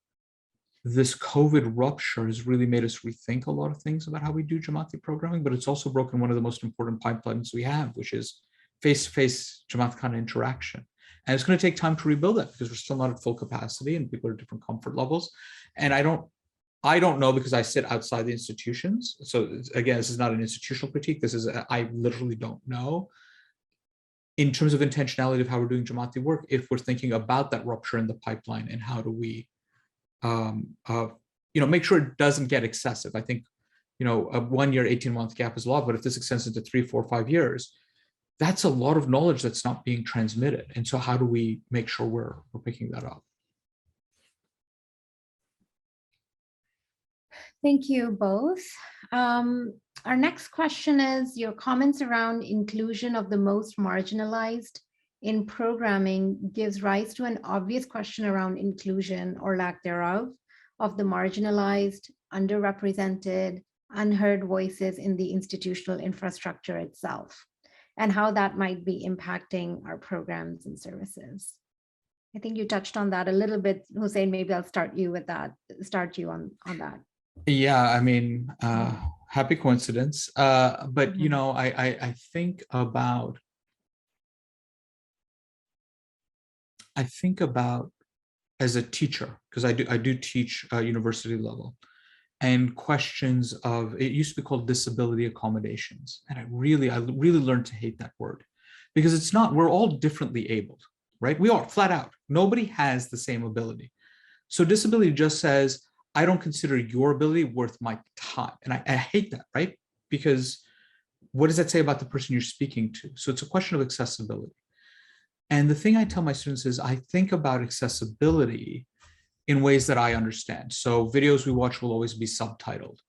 this COVID rupture has really made us rethink a lot of things about how we do Jamaati programming, but it's also broken one of the most important pipelines we have, which is face-to-face Jamaat Khana interaction. And it's going to take time to rebuild that because we're still not at full capacity and people are at different comfort levels. And I don't know because I sit outside the institutions. So again, this is not an institutional critique. This is, I literally don't know in terms of intentionality of how we're doing Jamaati work, if we're thinking about that rupture in the pipeline and how do we, make sure it doesn't get excessive. I think, a 1 year, 18-month gap is a lot, but if this extends into 3, 4, 5 years, that's a lot of knowledge that's not being transmitted. And so how do we make sure we're picking that up? Thank you both. Our next question is your comments around inclusion of the most marginalized in programming gives rise to an obvious question around inclusion or lack thereof of the marginalized, underrepresented, unheard voices in the institutional infrastructure itself, and how that might be impacting our programs and services. I think you touched on that a little bit, Hussein. Maybe I'll start you with that, on that. Yeah, I mean, happy coincidence. But I think about as a teacher, because I do teach university level, and questions of, it used to be called disability accommodations. And I really learned to hate that word because it's not, we're all differently abled, right? We are flat out. Nobody has the same ability. So disability just says, I don't consider your ability worth my time. And I hate that, right? Because what does that say about the person you're speaking to? So it's a question of accessibility. And the thing I tell my students is I think about accessibility in ways that I understand. So videos we watch will always be subtitled.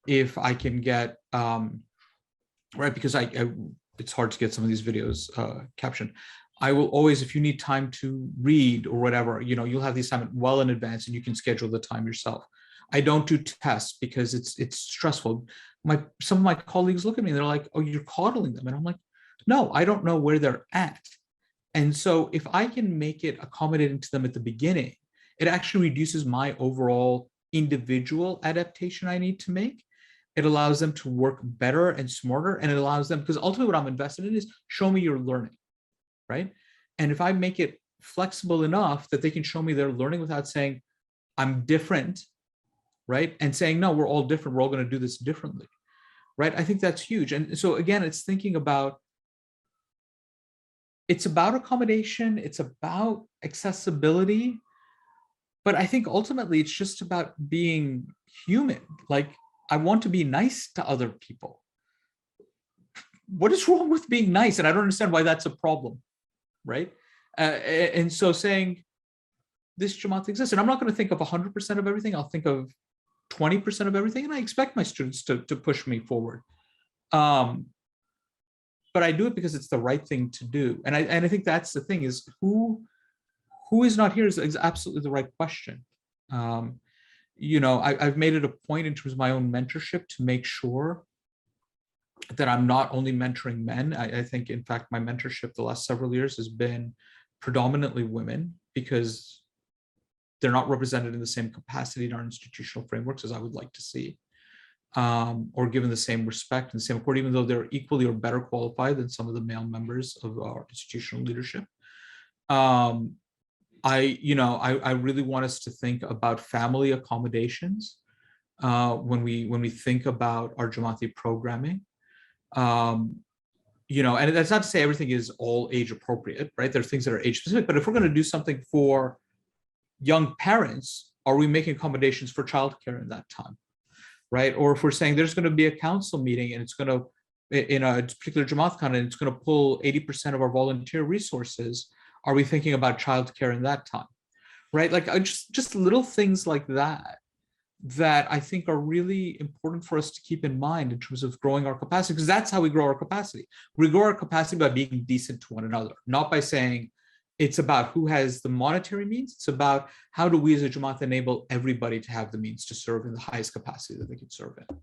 If I can get, right, because it's hard to get some of these videos captioned. I will always, if you need time to read or whatever, you'll have the assignment well in advance and you can schedule the time yourself. I don't do tests because it's stressful. Some of my colleagues look at me and they're like, oh, you're coddling them. And I'm like, no, I don't know where they're at. And so if I can make it accommodating to them at the beginning, it actually reduces my overall individual adaptation I need to make. It allows them to work better and smarter, and it allows them, because ultimately what I'm invested in is show me your learning, right? And if I make it flexible enough that they can show me their learning without saying, I'm different, right? And saying, no, we're all different, we're all going to do this differently, right? I think that's huge. And so again, it's thinking about, it's about accommodation, it's about accessibility, but I think ultimately it's just about being human. Like, I want to be nice to other people. What is wrong with being nice? And I don't understand why that's a problem, right? And so saying this Jamaat exists, and I'm not going to think of 100% of everything, I'll think of 20% of everything, and I expect my students to push me forward. But I do it because it's the right thing to do. And I think that's the thing, is who is not here is absolutely the right question. I've made it a point in terms of my own mentorship to make sure that I'm not only mentoring men. I think, in fact, my mentorship the last several years has been predominantly women because they're not represented in the same capacity in our institutional frameworks as I would like to see. Or given the same respect and the same accord, even though they're equally or better qualified than some of the male members of our institutional leadership. I really want us to think about family accommodations when we think about our Jamaati programming. And that's not to say everything is all age appropriate, right? There are things that are age specific, but if we're going to do something for young parents, are we making accommodations for childcare in that time? Right? Or if we're saying there's going to be a council meeting and it's going to, in a particular Jamaat Khana, and it's going to pull 80% of our volunteer resources, Are we thinking about childcare in that time? Right? Like just little things like that I think are really important for us to keep in mind in terms of growing our capacity, because that's how we grow our capacity. We grow our capacity by being decent to one another, not by saying it's about who has the monetary means. It's about how do we as a Jamaat enable everybody to have the means to serve in the highest capacity that they can serve in.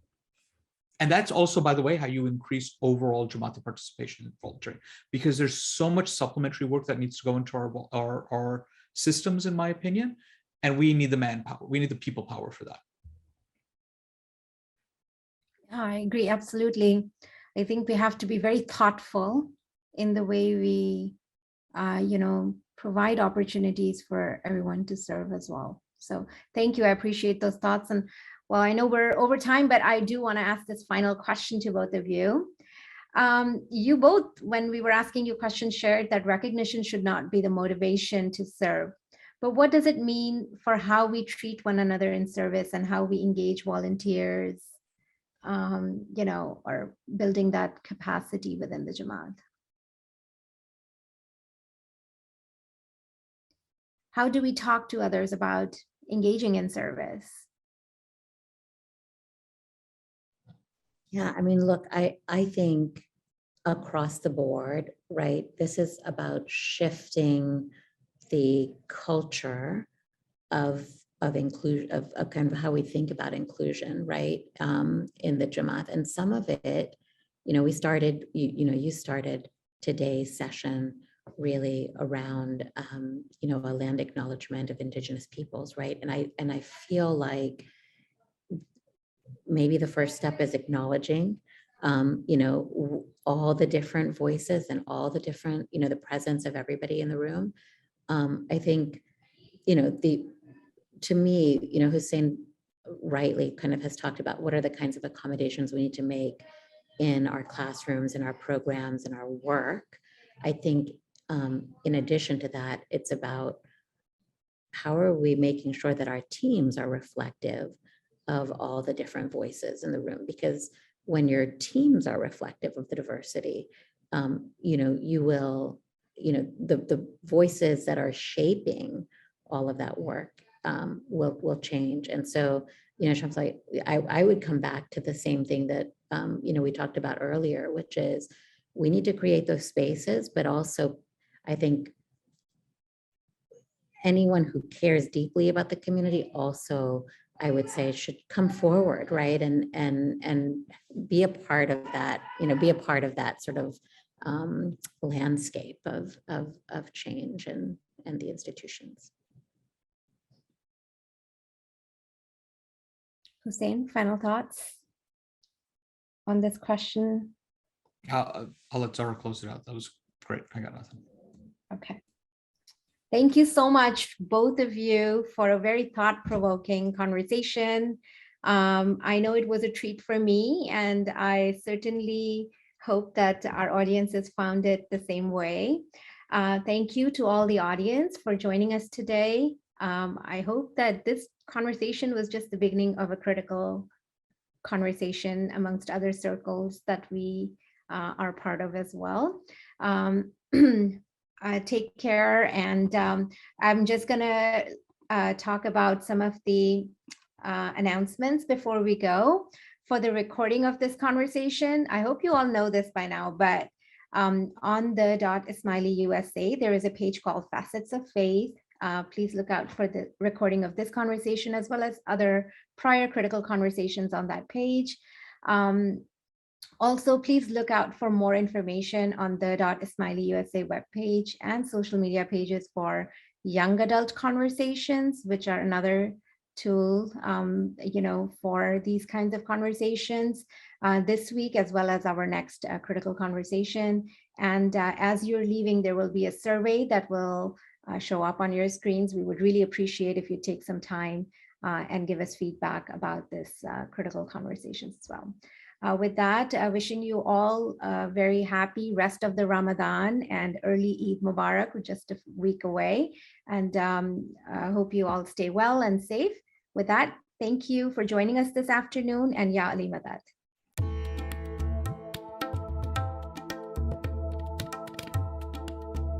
And that's also, by the way, how you increase overall Jamaati participation in volunteering, because there's so much supplementary work that needs to go into our systems, in my opinion, and we need the manpower. We need the people power for that. I agree, absolutely. I think we have to be very thoughtful in the way we, provide opportunities for everyone to serve as well. So thank you. I appreciate those thoughts. And well, I know we're over time, but I do want to ask this final question to both of you. You both, when we were asking you questions, shared that recognition should not be the motivation to serve. But what does it mean for how we treat one another in service and how we engage volunteers, or building that capacity within the Jamaat? How do we talk to others about engaging in service? Yeah, I mean, look, I think across the board, right, this is about shifting the culture of inclusion, of kind of how we think about inclusion, right, in the Jamaat. And some of it, we started, you started today's session really around, a land acknowledgement of Indigenous peoples, right? And I feel like maybe the first step is acknowledging, all the different voices and all the different, the presence of everybody in the room. I think, to me, Hussein rightly kind of has talked about what are the kinds of accommodations we need to make in our classrooms, in our programs, in our work. I think in addition to that, it's about how are we making sure that our teams are reflective of all the different voices in the room? Because when your teams are reflective of the diversity, you will, the voices that are shaping all of that work will change. And so, Shamsah, I would come back to the same thing that, we talked about earlier, which is we need to create those spaces, but also I think anyone who cares deeply about the community also, I would say, should come forward, right? And be a part of that, be a part of that sort of landscape of change and the institutions. Hussein, final thoughts on this question? I'll let Zahra close it out. That was great. I got nothing. Okay. Thank you so much, both of you, for a very thought-provoking conversation. I know it was a treat for me, and I certainly hope that our audiences found it the same way. Thank you to all the audience for joining us today. I hope that this conversation was just the beginning of a critical conversation amongst other circles that we are part of as well. Take care, and I'm just gonna talk about some of the announcements before we go. For the recording of this conversation, I hope you all know this by now, but on the Ismaili USA, there is a page called Facets of Faith. Please look out for the recording of this conversation as well as other prior critical conversations on that page. Also, please look out for more information on the Ismaili USA webpage and social media pages for young adult conversations, which are another tool, for these kinds of conversations this week, as well as our next critical conversation. And as you're leaving, there will be a survey that will show up on your screens. We would really appreciate if you take some time and give us feedback about this critical conversations as well. With that, wishing you all a very happy rest of the Ramadan and early Eid Mubarak. We're just a week away, and I hope you all stay well and safe. With that, thank you for joining us this afternoon, and Ya Ali Madad.